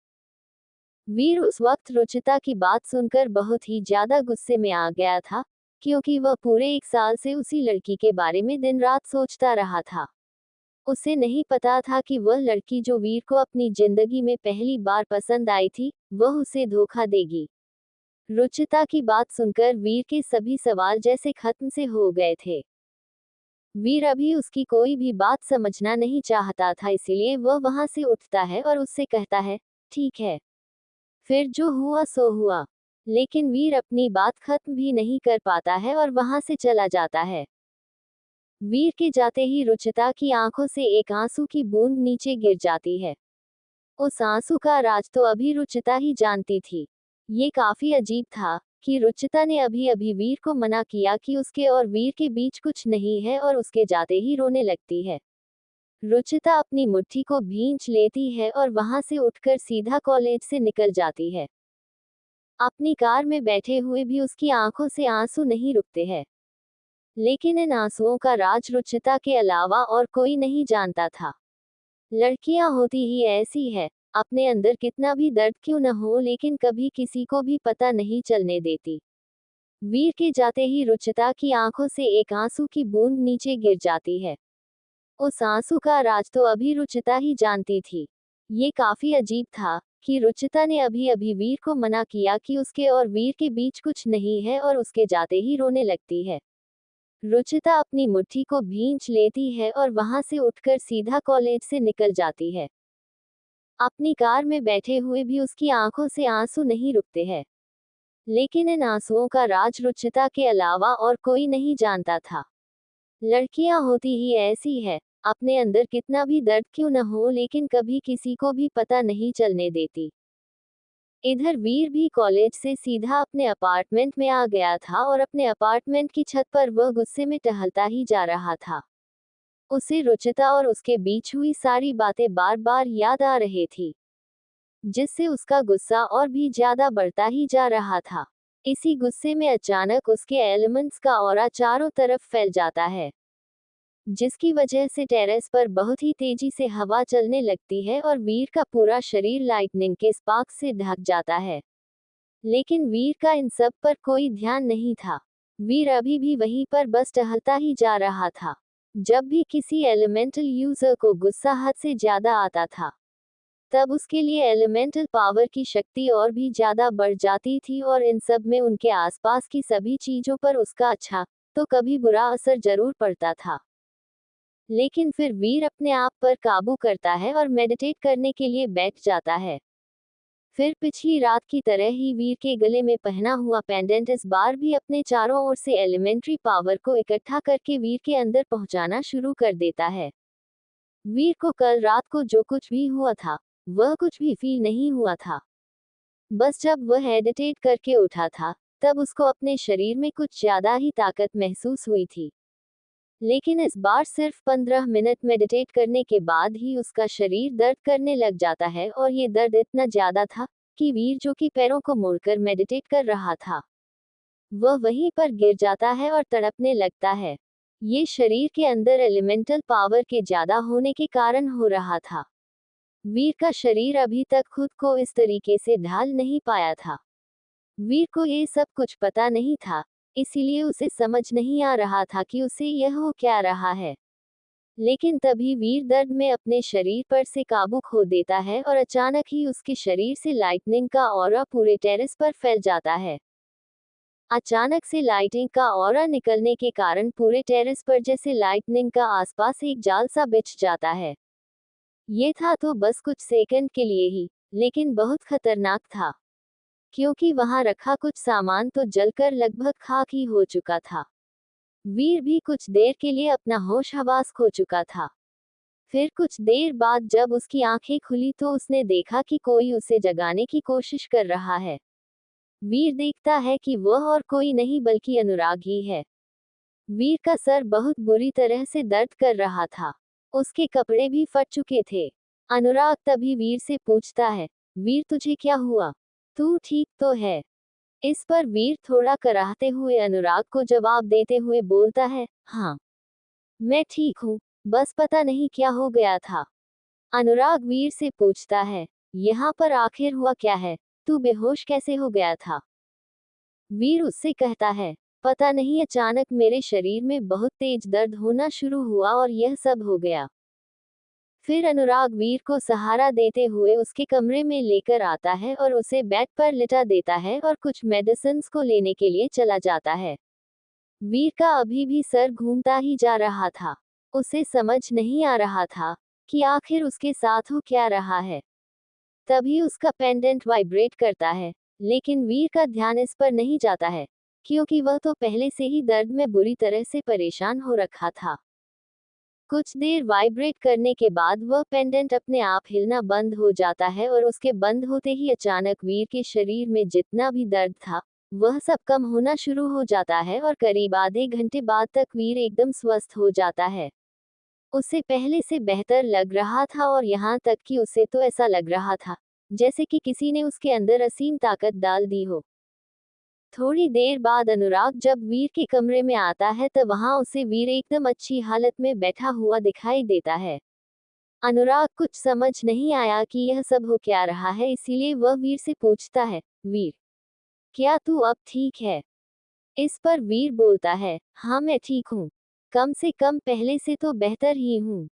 Speaker 1: वीर उस वक्त रुचिता की बात सुनकर बहुत ही ज्यादा गुस्से में आ गया था, क्योंकि वह पूरे 1 साल से उसी लड़की के बारे में दिन रात सोचता रहा था। उसे नहीं पता था कि वह लड़की जो वीर को अपनी जिंदगी में पहली बार पसंद आई थी, वह उसे धोखा देगी। रुचिता की बात सुनकर वीर के सभी सवाल जैसे खत्म से हो गए थे। वीर अभी उसकी कोई भी बात समझना नहीं चाहता था, इसीलिए वह वहां से उठता है और उससे कहता है, ठीक है, फिर जो हुआ सो हुआ। लेकिन वीर अपनी बात खत्म भी नहीं कर पाता है और वहां से चला जाता है। वीर के जाते ही रुचिता की आंखों से एक आंसू की बूंद नीचे गिर जाती है। उस आंसू का राज तो अभी रुचिता ही जानती थी। ये काफी अजीब था कि रुचिता ने अभी अभी वीर को मना किया कि उसके और वीर के बीच कुछ नहीं है और उसके जाते ही रोने लगती है। रुचिता अपनी मुट्ठी को भींच लेती है और वहां से उठकर सीधा कॉलेज से निकल जाती है। अपनी कार में बैठे हुए भी उसकी आंखों से आंसू नहीं रुकते हैं। लेकिन इन आंसुओं का राज रुचिता के अलावा और कोई नहीं जानता था। लड़कियां होती ही ऐसी है, अपने अंदर कितना भी दर्द क्यों न हो लेकिन कभी किसी को भी पता नहीं चलने देती। वीर के जाते ही रुचिता की आंखों से एक आंसू की बूंद नीचे गिर जाती है। उस आंसू का राज तो अभी रुचिता ही जानती थी। ये काफी अजीब था कि रुचिता ने अभी अभी वीर को मना किया कि उसके और वीर के बीच कुछ नहीं है और उसके जाते ही रोने लगती है। रुचिता अपनी मुट्ठी को भींच लेती है और वहां से उठकर सीधा कॉलेज से निकल जाती है। अपनी कार में बैठे हुए भी उसकी आंखों से आंसू नहीं रुकते हैं। लेकिन इन आंसुओं का राज रुचिता के अलावा और कोई नहीं जानता था। लड़कियां होती ही ऐसी है, अपने अंदर कितना भी दर्द क्यों न हो लेकिन कभी किसी को भी पता नहीं चलने देती। इधर वीर भी कॉलेज से सीधा अपने अपार्टमेंट में आ गया था और अपने अपार्टमेंट की छत पर वह गुस्से में टहलता ही जा रहा था। उसे रुचिता और उसके बीच हुई सारी बातें बार बार याद आ रही थी, जिससे उसका गुस्सा और भी ज्यादा बढ़ता ही जा रहा था। इसी गुस्से में अचानक उसके एलिमेंट्स का ऑरा चारों तरफ फैल जाता है, जिसकी वजह से टेरेस पर बहुत ही तेजी से हवा चलने लगती है और वीर का पूरा शरीर लाइटनिंग के स्पार्क से ढक जाता है। लेकिन वीर का इन सब पर कोई ध्यान नहीं था। वीर अभी भी वहीं पर बस टहलता ही जा रहा था। जब भी किसी एलिमेंटल यूजर को गुस्सा हद से ज्यादा आता था, तब उसके लिए एलिमेंटल पावर की शक्ति और भी ज्यादा बढ़ जाती थी और इन सब में उनके आसपास की सभी चीजों पर उसका अच्छा तो कभी बुरा असर जरूर पड़ता था। लेकिन फिर वीर अपने आप पर काबू करता है और मेडिटेट करने के लिए बैठ जाता है। फिर पिछली रात की तरह ही वीर के गले में पहना हुआ पेंडेंट इस बार भी अपने चारों ओर से एलिमेंट्री पावर को इकट्ठा करके वीर के अंदर पहुंचाना शुरू कर देता है। वीर को कल रात को जो कुछ भी हुआ था, वह कुछ भी फील नहीं हुआ था। बस जब वह मेडिटेट करके उठा था, तब उसको अपने शरीर में कुछ ज्यादा ही ताकत महसूस हुई थी। लेकिन इस बार सिर्फ 15 मिनट मेडिटेट करने के बाद ही उसका शरीर दर्द करने लग जाता है और ये दर्द इतना ज्यादा था कि वीर जो कि पैरों को मोड़कर मेडिटेट कर रहा था, वह वहीं पर गिर जाता है और तड़पने लगता है। ये शरीर के अंदर एलिमेंटल पावर के ज्यादा होने के कारण हो रहा था। वीर का शरीर अभी तक खुद को इस तरीके से ढाल नहीं पाया था। वीर को ये सब कुछ पता नहीं था, इसीलिए उसे समझ नहीं आ रहा था कि उसे यह हो क्या रहा है। लेकिन तभी वीर दर्द में अपने शरीर पर से काबू खो देता है और अचानक ही उसके शरीर से लाइटनिंग का ऑरा पूरे टेरेस पर फैल जाता है। अचानक से लाइटिंग का ऑरा निकलने के कारण पूरे टेरेस पर जैसे लाइटनिंग का आसपास एक जाल सा बिछ जाता है। ये था तो बस कुछ सेकंड के लिए ही, लेकिन बहुत खतरनाक था, क्योंकि वहां रखा कुछ सामान तो जलकर लगभग खाक ही हो चुका था। वीर भी कुछ देर के लिए अपना होश हवास खो चुका था। फिर कुछ देर बाद जब उसकी आंखें खुली तो उसने देखा कि कोई उसे जगाने की कोशिश कर रहा है। वीर देखता है कि वह और कोई नहीं बल्कि अनुराग ही है। वीर का सर बहुत बुरी तरह से दर्द कर रहा था। उसके कपड़े भी फट चुके थे। अनुराग तभी वीर से पूछता है, वीर तुझे क्या हुआ? तू ठीक तो है? इस पर वीर थोड़ा कराहते हुए अनुराग को जवाब देते हुए बोलता है, हाँ, मैं ठीक हूँ, बस पता नहीं क्या हो गया था। अनुराग वीर से पूछता है, यहाँ पर आखिर हुआ क्या है? तू बेहोश कैसे हो गया था? वीर उससे कहता है, पता नहीं अचानक मेरे शरीर में बहुत तेज दर्द होना शुरू हुआ और यह सब हो गया। फिर अनुराग वीर को सहारा देते हुए उसके कमरे में लेकर आता है और उसे बेड पर लिटा देता है और कुछ मेडिसिन्स को लेने के लिए चला जाता है। वीर का अभी भी सर घूमता ही जा रहा था। उसे समझ नहीं आ रहा था कि आखिर उसके साथ हो क्या रहा है। तभी उसका पेंडेंट वाइब्रेट करता है, लेकिन वीर का ध्यान इस पर नहीं जाता है, क्योंकि वह तो पहले से ही दर्द में बुरी तरह से परेशान हो रखा था। कुछ देर वाइब्रेट करने के बाद वह पेंडेंट अपने आप हिलना बंद हो जाता है और उसके बंद होते ही अचानक वीर के शरीर में जितना भी दर्द था, वह सब कम होना शुरू हो जाता है और करीब आधे घंटे बाद तक वीर एकदम स्वस्थ हो जाता है। उसे पहले से बेहतर लग रहा था और यहाँ तक कि उसे तो ऐसा लग रहा था जैसे कि किसी ने उसके अंदर असीम ताकत डाल दी हो। थोड़ी देर बाद अनुराग जब वीर के कमरे में आता है तब वहां उसे वीर एकदम अच्छी हालत में बैठा हुआ दिखाई देता है। अनुराग कुछ समझ नहीं आया कि यह सब हो क्या रहा है, इसीलिए वह वीर से पूछता है, वीर, क्या तू अब ठीक है? इस पर वीर बोलता है, हाँ मैं ठीक हूँ, कम से कम पहले से तो बेहतर ही हूँ।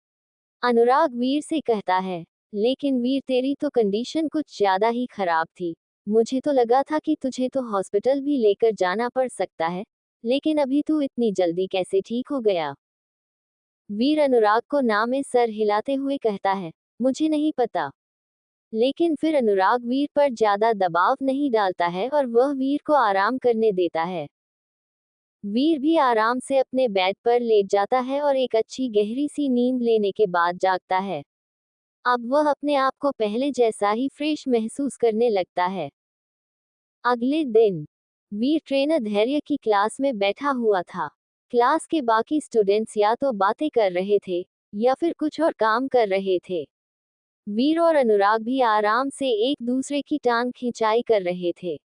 Speaker 1: अनुराग वीर से कहता है, लेकिन वीर तेरी तो कंडीशन कुछ ज्यादा ही खराब थी। मुझे तो लगा था कि तुझे तो हॉस्पिटल भी लेकर जाना पड़ सकता है, लेकिन अभी तू इतनी जल्दी कैसे ठीक हो गया? वीर अनुराग को ना में सर हिलाते हुए कहता है, मुझे नहीं पता। लेकिन फिर अनुराग वीर पर ज्यादा दबाव नहीं डालता है और वह वीर को आराम करने देता है। वीर भी आराम से अपने बेड पर लेट जाता है और एक अच्छी गहरी सी नींद लेने के बाद जागता है। अब वह अपने आप को पहले जैसा ही फ्रेश महसूस करने लगता है। अगले दिन वीर ट्रेनर धैर्य की क्लास में बैठा हुआ था। क्लास के बाकी स्टूडेंट्स या तो बातें कर रहे थे या फिर कुछ और काम कर रहे थे। वीर और अनुराग भी आराम से एक दूसरे की टांग खिंचाई कर रहे थे।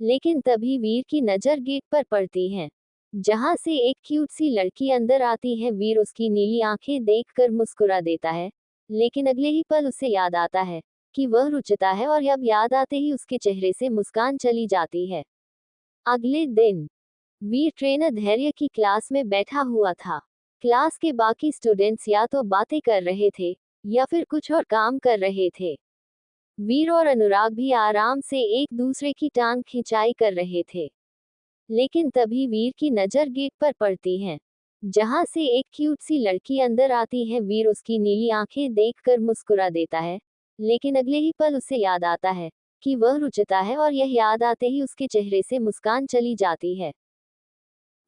Speaker 1: लेकिन तभी वीर की नजर गेट पर पड़ती है, जहां से एक क्यूट सी लड़की अंदर आती है। वीर उसकी नीली आंखें देखकर मुस्कुरा देता है, लेकिन अगले ही पल उसे याद आता है कि वह रुचिता है और अब याद आते ही उसके चेहरे से मुस्कान चली जाती है। अगले दिन वीर ट्रेनर धैर्य की क्लास में बैठा हुआ था। क्लास के बाकी स्टूडेंट्स या तो बातें कर रहे थे या फिर कुछ और काम कर रहे थे। वीर और अनुराग भी आराम से एक दूसरे की टांग खिंचाई कर रहे थे। लेकिन तभी वीर की नजर गेट पर पड़ती है, जहां से एक क्यूट सी लड़की अंदर आती है। वीर उसकी नीली आंखें देखकर मुस्कुरा देता है, लेकिन अगले ही पल उसे याद आता है कि वह रुचिता है और यह याद आते ही उसके चेहरे से मुस्कान चली जाती है।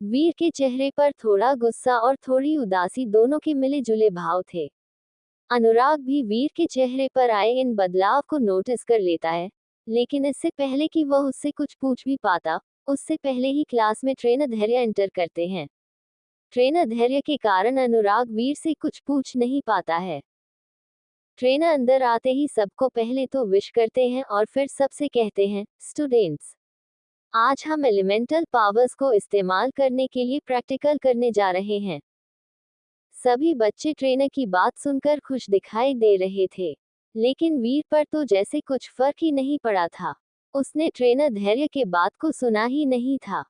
Speaker 1: वीर के चेहरे पर थोड़ा गुस्सा और थोड़ी उदासी दोनों के मिले जुले भाव थे। अनुराग भी वीर के चेहरे पर आए इन बदलाव को नोटिस कर लेता है, लेकिन इससे पहले कि वह उससे कुछ पूछ भी पाता, उससे पहले ही क्लास में ट्रेनर धैर्य एंटर करते हैं। ट्रेनर धैर्य के कारण अनुराग वीर से कुछ पूछ नहीं पाता है। ट्रेनर अंदर आते ही सबको पहले तो विश करते हैं और फिर सबसे कहते हैं, स्टूडेंट्स, आज हम एलिमेंटल पावर्स को इस्तेमाल करने के लिए प्रैक्टिकल करने जा रहे हैं। सभी बच्चे ट्रेनर की बात सुनकर खुश दिखाई दे रहे थे, लेकिन वीर पर तो जैसे कुछ फर्क ही नहीं पड़ा था। उसने ट्रेनर धैर्य के बात को सुना ही नहीं था।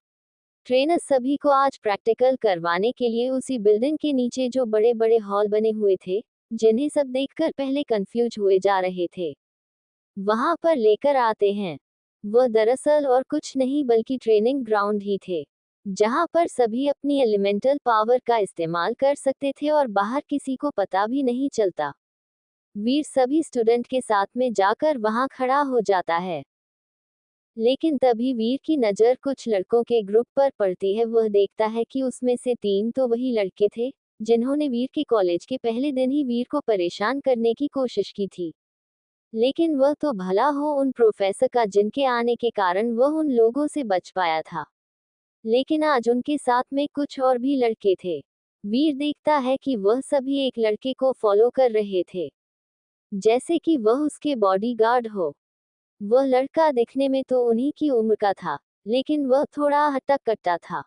Speaker 1: ट्रेनर सभी को आज प्रैक्टिकल करवाने के लिए उसी बिल्डिंग के नीचे जो बड़े बड़े हॉल बने हुए थे, जिन्हें सब देखकर पहले कंफ्यूज हुए जा रहे थे, वहां पर लेकर आते हैं। वह दरअसल और कुछ नहीं बल्कि ट्रेनिंग ग्राउंड ही थे, जहां पर सभी अपनी एलिमेंटल पावर का इस्तेमाल कर सकते थे और बाहर किसी को पता भी नहीं चलता। वीर सभी स्टूडेंट के साथ में जाकर वहां खड़ा हो जाता है, लेकिन तभी वीर की नजर कुछ लड़कों के ग्रुप पर पड़ती है। वह देखता है कि उसमें से 3 तो वही लड़के थे जिन्होंने वीर के कॉलेज के पहले दिन ही वीर को परेशान करने की कोशिश की थी। लेकिन वह तो भला हो उन प्रोफेसर का जिनके आने के कारण वह उन लोगों से बच पाया था, लेकिन आज उनके साथ में कुछ और भी लड़के थे। वीर देखता है कि वह सभी एक लड़के को फॉलो कर रहे थे। जैसे कि वह उसके बॉडीगार्ड हो। वह लड़का दिखने में तो उन्हीं की उम्र का था, लेकिन वह थोड़ा हट्टा-कट्टा था।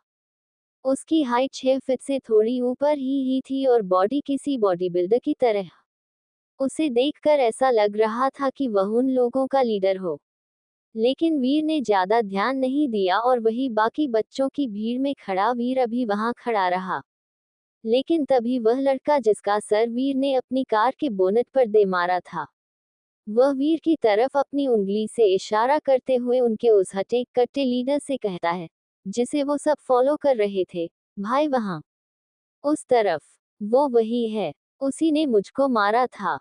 Speaker 1: उसकी हाइट 6 फीट से थोड़ी ऊपर ही थी और बॉडी किसी बॉडी बिल्डर की तरह। उसे देखकर ऐसा लग रहा था कि वह उन लोगों का लीडर हो। लेकिन वीर ने ज्यादा ध्यान नहीं दिया और वही बाकी बच्चों की भीड़ में खड़ा वीर अभी वहां खड़ा रहा। लेकिन तभी वह लड़का जिसका सर वीर ने अपनी कार के बोनट पर दे मारा था, वह वीर की तरफ अपनी उंगली से इशारा करते हुए उनके उस हटे कट्टे लीडर से कहता है, जिसे वो सब फॉलो कर रहे थे, भाई वहां उस तरफ, वो वही है, उसी ने मुझको मारा था।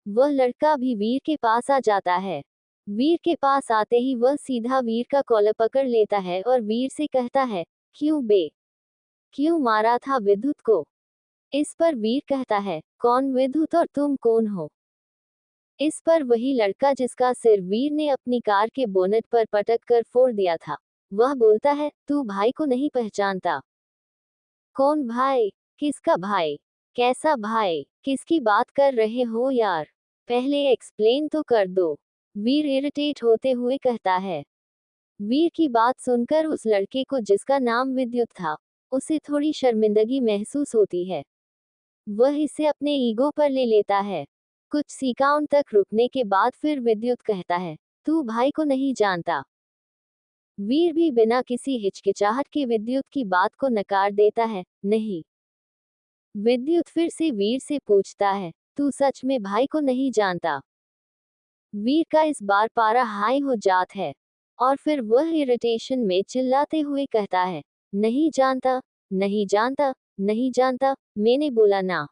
Speaker 1: वह लड़का भी वीर के पास आ जाता है। वीर के पास आते ही वह सीधा वीर का कॉलर पकड़ लेता है और वीर से कहता है, क्यों बे, क्यों मारा था विद्युत को? इस पर वीर कहता है, कौन विद्युत और तुम कौन हो? इस पर वही लड़का जिसका सिर वीर ने अपनी कार के बोनट पर पटक कर फोड़ दिया था, वह बोलता है, तू भाई को नहीं पहचानता? कौन भाई? किसका भाई? कैसा भाई? किसकी बात कर रहे हो यार? पहले एक्सप्लेन तो कर दो। वीर इरिटेट होते हुए कहता है। वीर की बात सुनकर उस लड़के को जिसका नाम विद्युत था, उसे थोड़ी शर्मिंदगी महसूस होती है। वह इसे अपने ईगो पर ले लेता है। कुछ सेकंड तक रुकने के बाद फिर विद्युत कहता है, तू भाई को नहीं जानता? वीर भी बिना किसी हिचकिचाहट के विद्युत की बात को नकार देता है, नहीं। विद्युत फिर से वीर से पूछता है, तू सच में भाई को नहीं जानता? वीर का इस बार पारा हाई हो जात है और फिर वह इरिटेशन में चिल्लाते हुए कहता है, नहीं जानता, नहीं जानता, नहीं जानता, मैंने बोला ना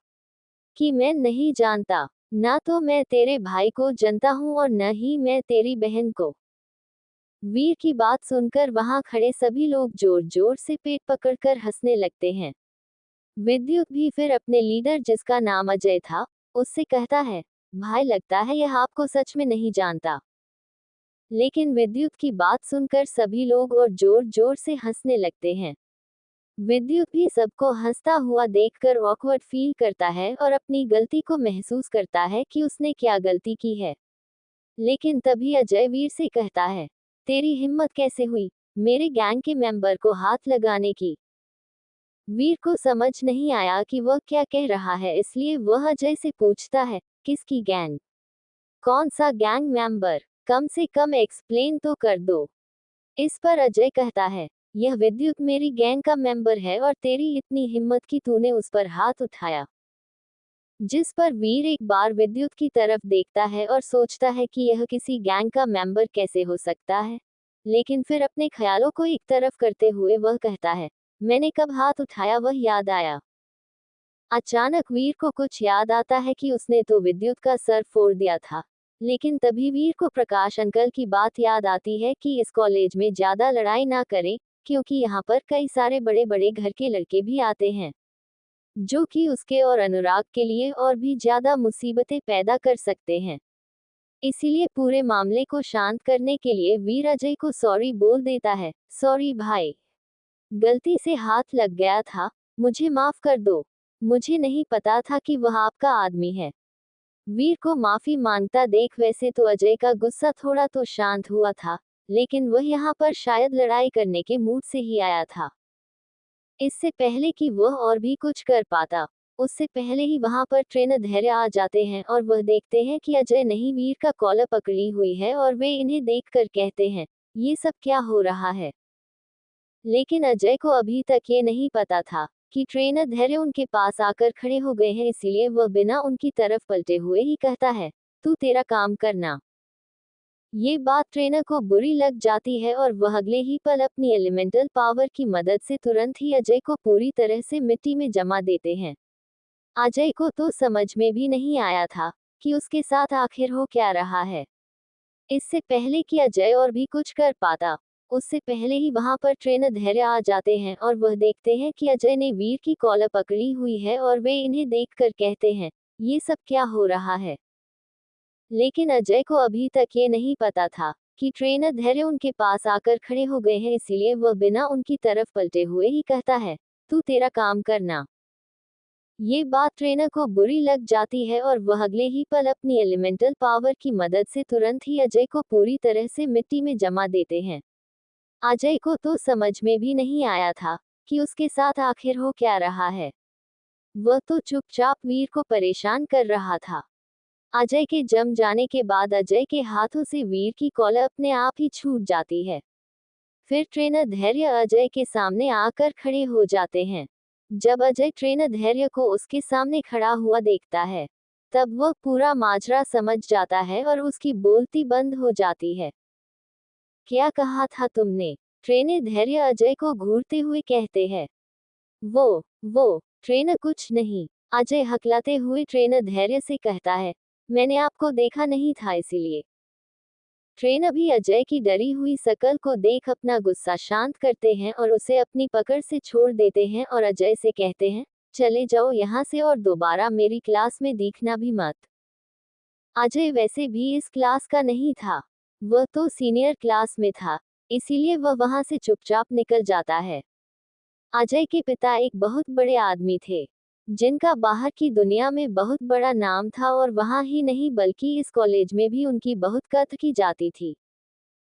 Speaker 1: कि मैं नहीं जानता। ना तो मैं तेरे भाई को जानता हूँ और न ही मैं तेरी बहन को। वीर की बात सुनकर वहां खड़े सभी लोग जोर जोर से पेट पकड़कर हंसने लगते हैं। विद्युत भी फिर अपने लीडर जिसका नाम अजय था, उससे कहता है, भाई लगता है यह आपको सच में नहीं जानता। लेकिन विद्युत की बात सुनकर सभी लोग और जोर जोर से हंसने लगते हैं। विद्युत भी सबको हंसता हुआ देखकर ऑकवर्ड फील करता है और अपनी गलती को महसूस करता है कि उसने क्या गलती की है। लेकिन तभी अजय वीर से कहता है, तेरी हिम्मत कैसे हुई मेरे गैंग के मेंबर को हाथ लगाने की? वीर को समझ नहीं आया कि वह क्या कह रहा है, इसलिए वह अजय से पूछता है, किसकी गैंग? कौन सा गैंग मेंबर? कम से कम एक्सप्लेन तो कर दो। इस पर अजय कहता है, यह विद्युत मेरी गैंग का मेंबर है और तेरी इतनी हिम्मत कि तूने उस पर हाथ उठाया। जिस पर वीर एक बार विद्युत की तरफ देखता है और सोचता है कि यह किसी गैंग का मेंबर कैसे हो सकता है। लेकिन फिर अपने ख्यालों को एक तरफ करते हुए वह कहता है, मैंने कब हाथ उठाया वह याद आया। अचानक वीर को कुछ याद आता है कि उसने तो विद्युत का सर फोड़ दिया था। लेकिन तभी वीर को प्रकाश अंकल की बात याद आती है कि इस कॉलेज में ज्यादा लड़ाई ना करें, क्योंकि यहाँ पर कई सारे बड़े बड़े घर के लड़के भी आते हैं, जो कि उसके और अनुराग के लिए और भी ज्यादा मुसीबतें पैदा कर सकते हैं। इसीलिए पूरे मामले को शांत करने के लिए वीर अजय को सॉरी बोल देता है, सॉरी भाई, गलती से हाथ लग गया था, मुझे माफ कर दो, मुझे नहीं पता था कि वह आपका आदमी है। वीर को माफी मांगता देख वैसे तो अजय का गुस्सा थोड़ा तो शांत हुआ था, लेकिन वह यहाँ पर शायद लड़ाई करने के मूड से ही आया था। इससे पहले कि वह और भी कुछ कर पाता, उससे पहले ही वहां पर ट्रेनर धैर्य आ जाते हैं और वह देखते हैं कि अजय नहीं वीर का कॉलर पकड़ी हुई है और वे इन्हें देखकर कहते हैं, ये सब क्या हो रहा है? लेकिन अजय को अभी तक ये नहीं पता था कि ट्रेनर धैर्य उनके पास आकर खड़े हो गए हैं, इसीलिए वह बिना उनकी तरफ पलटे हुए ही कहता है, तू तेरा काम करना। ये बात ट्रेनर को बुरी लग जाती है और वह अगले ही पल अपनी एलिमेंटल पावर की मदद से तुरंत ही अजय को पूरी तरह से मिट्टी में जमा देते हैं। अजय को तो समझ में भी नहीं आया था कि उसके साथ आखिर हो क्या रहा है। इससे पहले कि अजय और भी कुछ कर पाता, उससे पहले ही वहां पर ट्रेनर धैर्य आ जाते हैं और वह देखते हैं कि अजय ने वीर की कॉलर पकड़ी हुई है और वे इन्हें देखकर कहते हैं, ये सब क्या हो रहा है? लेकिन अजय को अभी तक ये नहीं पता था कि ट्रेनर धैर्य उनके पास आकर खड़े हो गए हैं, इसीलिए वह बिना उनकी तरफ पलटे हुए ही कहता है, तू तेरा काम करना। ये बात ट्रेनर को बुरी लग जाती है और वह अगले ही पल अपनी एलिमेंटल पावर की मदद से तुरंत ही अजय को पूरी तरह से मिट्टी में जमा देते हैं। अजय को तो समझ में भी नहीं आया था कि उसके साथ आखिर हो क्या रहा है। वह तो चुपचाप वीर को परेशान कर रहा था। अजय के जम जाने के बाद अजय के हाथों से वीर की कॉलर अपने आप ही छूट जाती है। फिर ट्रेनर धैर्य अजय के सामने आकर खड़े हो जाते हैं। जब अजय ट्रेनर धैर्य को उसके सामने खड़ा हुआ देखता है, तब वह पूरा माजरा समझ जाता है और उसकी बोलती बंद हो जाती है। क्या कहा था तुमने? ट्रेनर धैर्य अजय को घूरते हुए कहते हैं। वो ट्रेनर कुछ नहीं, अजय हकलाते हुए ट्रेनर धैर्य से कहता है। मैंने आपको देखा नहीं था इसीलिए। ट्रेनर भी अजय की डरी हुई शकल को देख अपना गुस्सा शांत करते हैं और उसे अपनी पकड़ से छोड़ देते हैं और अजय से कहते हैं, चले जाओ यहाँ से और दोबारा मेरी क्लास में दिखना भी मत। अजय वैसे भी इस क्लास का नहीं था, वह तो सीनियर क्लास में था, इसीलिए वह वहां से चुपचाप निकल जाता है। अजय के पिता एक बहुत बड़े आदमी थे, जिनका बाहर की दुनिया में बहुत बड़ा नाम था और वहां ही नहीं बल्कि इस कॉलेज में भी उनकी बहुत कद्र की जाती थी।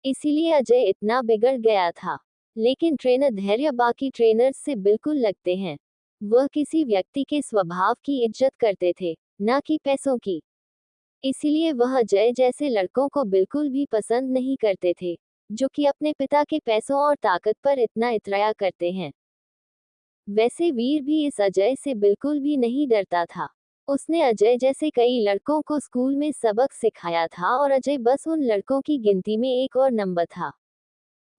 Speaker 1: इसीलिए अजय इतना बिगड़ गया था। लेकिन ट्रेनर धैर्य बाकी ट्रेनर्स से बिल्कुल लगते हैं। वह किसी व्यक्ति के स्वभाव की इज्जत करते थे, न कि पैसों की। इसीलिए वह अजय जैसे लड़कों को बिल्कुल भी पसंद नहीं करते थे, जो कि अपने पिता के पैसों और ताकत पर इतना इतराया करते हैं। वैसे वीर भी इस अजय से बिल्कुल भी नहीं डरता था। उसने अजय जैसे कई लड़कों को स्कूल में सबक सिखाया था और अजय बस उन लड़कों की गिनती में एक और नंबर था।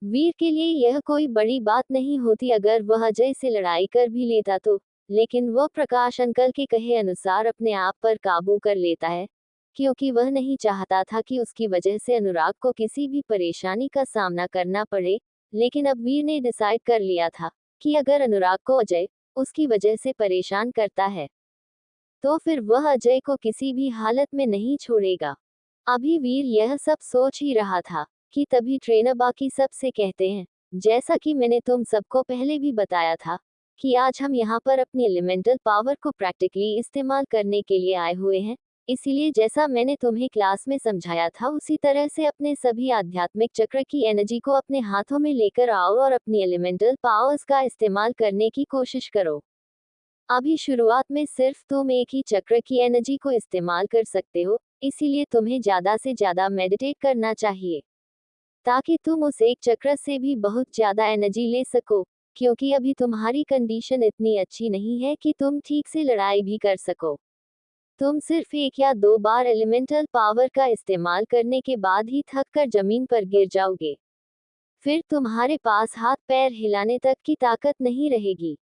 Speaker 1: वीर के लिए यह कोई बड़ी बात नहीं होती अगर वह अजय से लड़ाई कर भी लेता तो, लेकिन वह प्रकाश अंकल के कहे अनुसार अपने आप पर काबू कर लेता है, क्योंकि वह नहीं चाहता था कि उसकी वजह से अनुराग को किसी भी परेशानी का सामना करना पड़े। लेकिन अब वीर ने डिसाइड कर लिया था कि अगर अनुराग को अजय उसकी वजह से परेशान करता है, तो फिर वह अजय को किसी भी हालत में नहीं छोड़ेगा। अभी वीर यह सब सोच ही रहा था कि तभी ट्रेनर बाकी सब से कहते हैं, जैसा कि मैंने तुम सबको पहले भी बताया था कि आज हम यहाँ पर अपनी एलिमेंटल पावर को प्रैक्टिकली इस्तेमाल करने के लिए आए हुए हैं। इसीलिए जैसा मैंने तुम्हें क्लास में समझाया था उसी तरह से अपने सभी आध्यात्मिक चक्र की एनर्जी को अपने हाथों में लेकर आओ और अपनी एलिमेंटल पावर्स का इस्तेमाल करने की कोशिश करो। अभी शुरुआत में सिर्फ तुम एक ही चक्र की एनर्जी को इस्तेमाल कर सकते हो, इसीलिए तुम्हें ज्यादा से ज्यादा मेडिटेट करना चाहिए, ताकि तुम उस एक चक्र से भी बहुत ज्यादा एनर्जी ले सको, क्योंकि अभी तुम्हारी कंडीशन इतनी अच्छी नहीं है कि तुम ठीक से लड़ाई भी कर सको। तुम सिर्फ एक या दो बार एलिमेंटल पावर का इस्तेमाल करने के बाद ही थक कर जमीन पर गिर जाओगे। फिर तुम्हारे पास हाथ पैर हिलाने तक की ताकत नहीं रहेगी।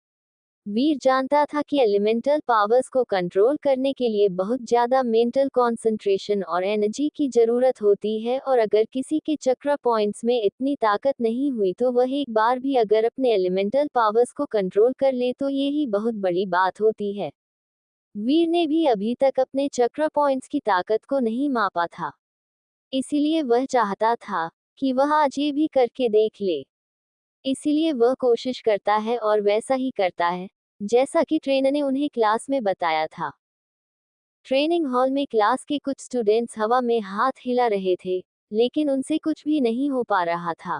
Speaker 1: वीर जानता था कि एलिमेंटल पावर्स को कंट्रोल करने के लिए बहुत ज्यादा मेंटल कंसंट्रेशन और एनर्जी की जरूरत होती है और अगर किसी के चक्र पॉइंट्स में इतनी ताकत नहीं हुई तो वह एक बार भी अगर अपने एलिमेंटल पावर्स को कंट्रोल कर ले तो ये ही बहुत बड़ी बात होती है। वीर ने भी अभी तक अपने चक्र पॉइंट्स की ताकत को नहीं मापा था, इसीलिए वह चाहता था कि वह आज ये भी करके देख ले। इसीलिए वह कोशिश करता है और वैसा ही करता है जैसा कि ट्रेनर ने उन्हें क्लास में बताया था। ट्रेनिंग हॉल में क्लास के कुछ स्टूडेंट्स हवा में हाथ हिला रहे थे, लेकिन उनसे कुछ भी नहीं हो पा रहा था।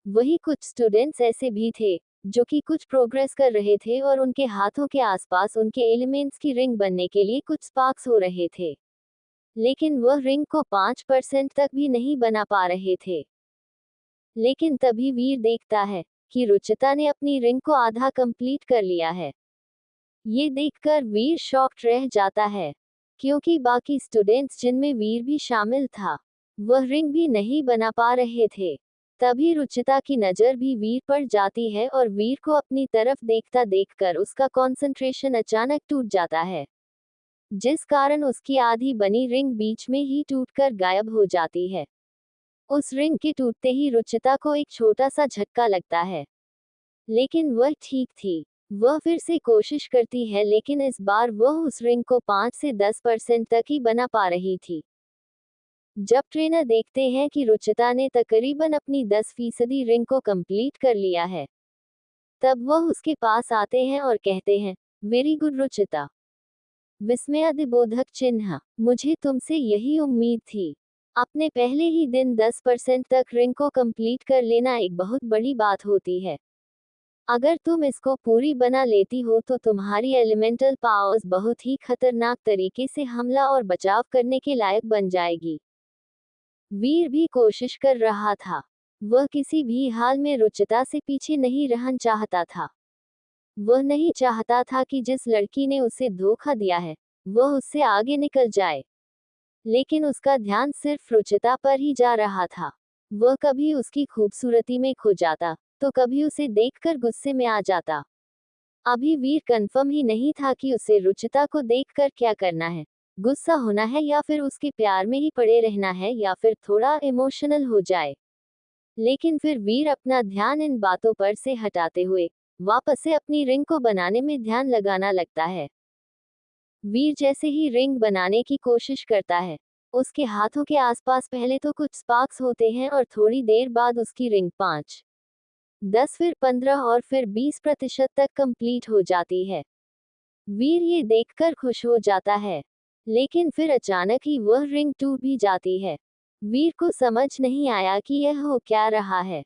Speaker 1: वही कुछ स्टूडेंट्स ऐसे भी थे जो कि कुछ प्रोग्रेस कर रहे थे और उनके हाथों के आसपास उनके एलिमेंट्स की रिंग बनने के लिए कुछ स्पार्क्स हो रहे थे, लेकिन वह रिंग को 5% तक भी नहीं बना पा रहे थे। लेकिन तभी वीर देखता है कि रुचिता ने अपनी रिंग को आधा कंप्लीट कर लिया है। ये देखकर वीर शॉक्ड रह जाता है, क्योंकि बाकी स्टूडेंट्स जिनमें वीर भी शामिल था, वह रिंग भी नहीं बना पा रहे थे। तभी रुचिता की नजर भी वीर पर जाती है और वीर को अपनी तरफ देखता देखकर उसका कंसंट्रेशन अचानक टूट जाता है, जिस कारण उसकी आधी बनी रिंग बीच में ही टूटकर गायब हो जाती है। उस रिंग के टूटते ही रुचिता को एक छोटा सा झटका लगता है, लेकिन वह ठीक थी। वह फिर से कोशिश करती है लेकिन इस बार वह उस रिंग को 5 से 10% तक ही बना पा रही थी। जब ट्रेनर देखते हैं कि रुचिता ने तकरीबन अपनी 10% रिंग को कंप्लीट कर लिया है, तब वह उसके पास आते हैं और कहते हैं, वेरी गुड रुचिता। विस्मयादिबोधक चिन्ह, मुझे तुमसे यही उम्मीद थी। अपने पहले ही दिन 10% तक रिंग को कंप्लीट कर लेना एक बहुत बड़ी बात होती है। अगर तुम इसको पूरी बना लेती हो तो तुम्हारी एलिमेंटल पावर्स बहुत ही खतरनाक तरीके से हमला और बचाव करने के लायक बन जाएगी। वीर भी कोशिश कर रहा था। वह किसी भी हाल में रुचिता से पीछे नहीं रहना चाहता था। वह नहीं चाहता था कि जिस लड़की ने उसे धोखा दिया है, वह उससे आगे निकल जाए। लेकिन उसका ध्यान सिर्फ रुचिता पर ही जा रहा था। वह कभी उसकी खूबसूरती में खो जाता, तो कभी उसे देखकर गुस्से में आ जाता। अभी वीर कंफर्म ही नहीं था कि उसे रुचिता को देखकर क्या करना है, गुस्सा होना है या फिर उसके प्यार में ही पड़े रहना है या फिर थोड़ा इमोशनल हो जाए। लेकिन फिर वीर अपना ध्यान इन बातों पर से हटाते हुए वापस से अपनी रिंग को बनाने में ध्यान लगाना लगता है। वीर जैसे ही रिंग बनाने की कोशिश करता है, उसके हाथों के आसपास पहले तो कुछ स्पार्क्स होते हैं और थोड़ी देर बाद उसकी रिंग 5, 10 फिर 15 और फिर 20% तक कंप्लीट हो जाती है। वीर ये देखकर खुश हो जाता है, लेकिन फिर अचानक ही वह रिंग टूट भी जाती है। वीर को समझ नहीं आया कि यह हो क्या रहा है।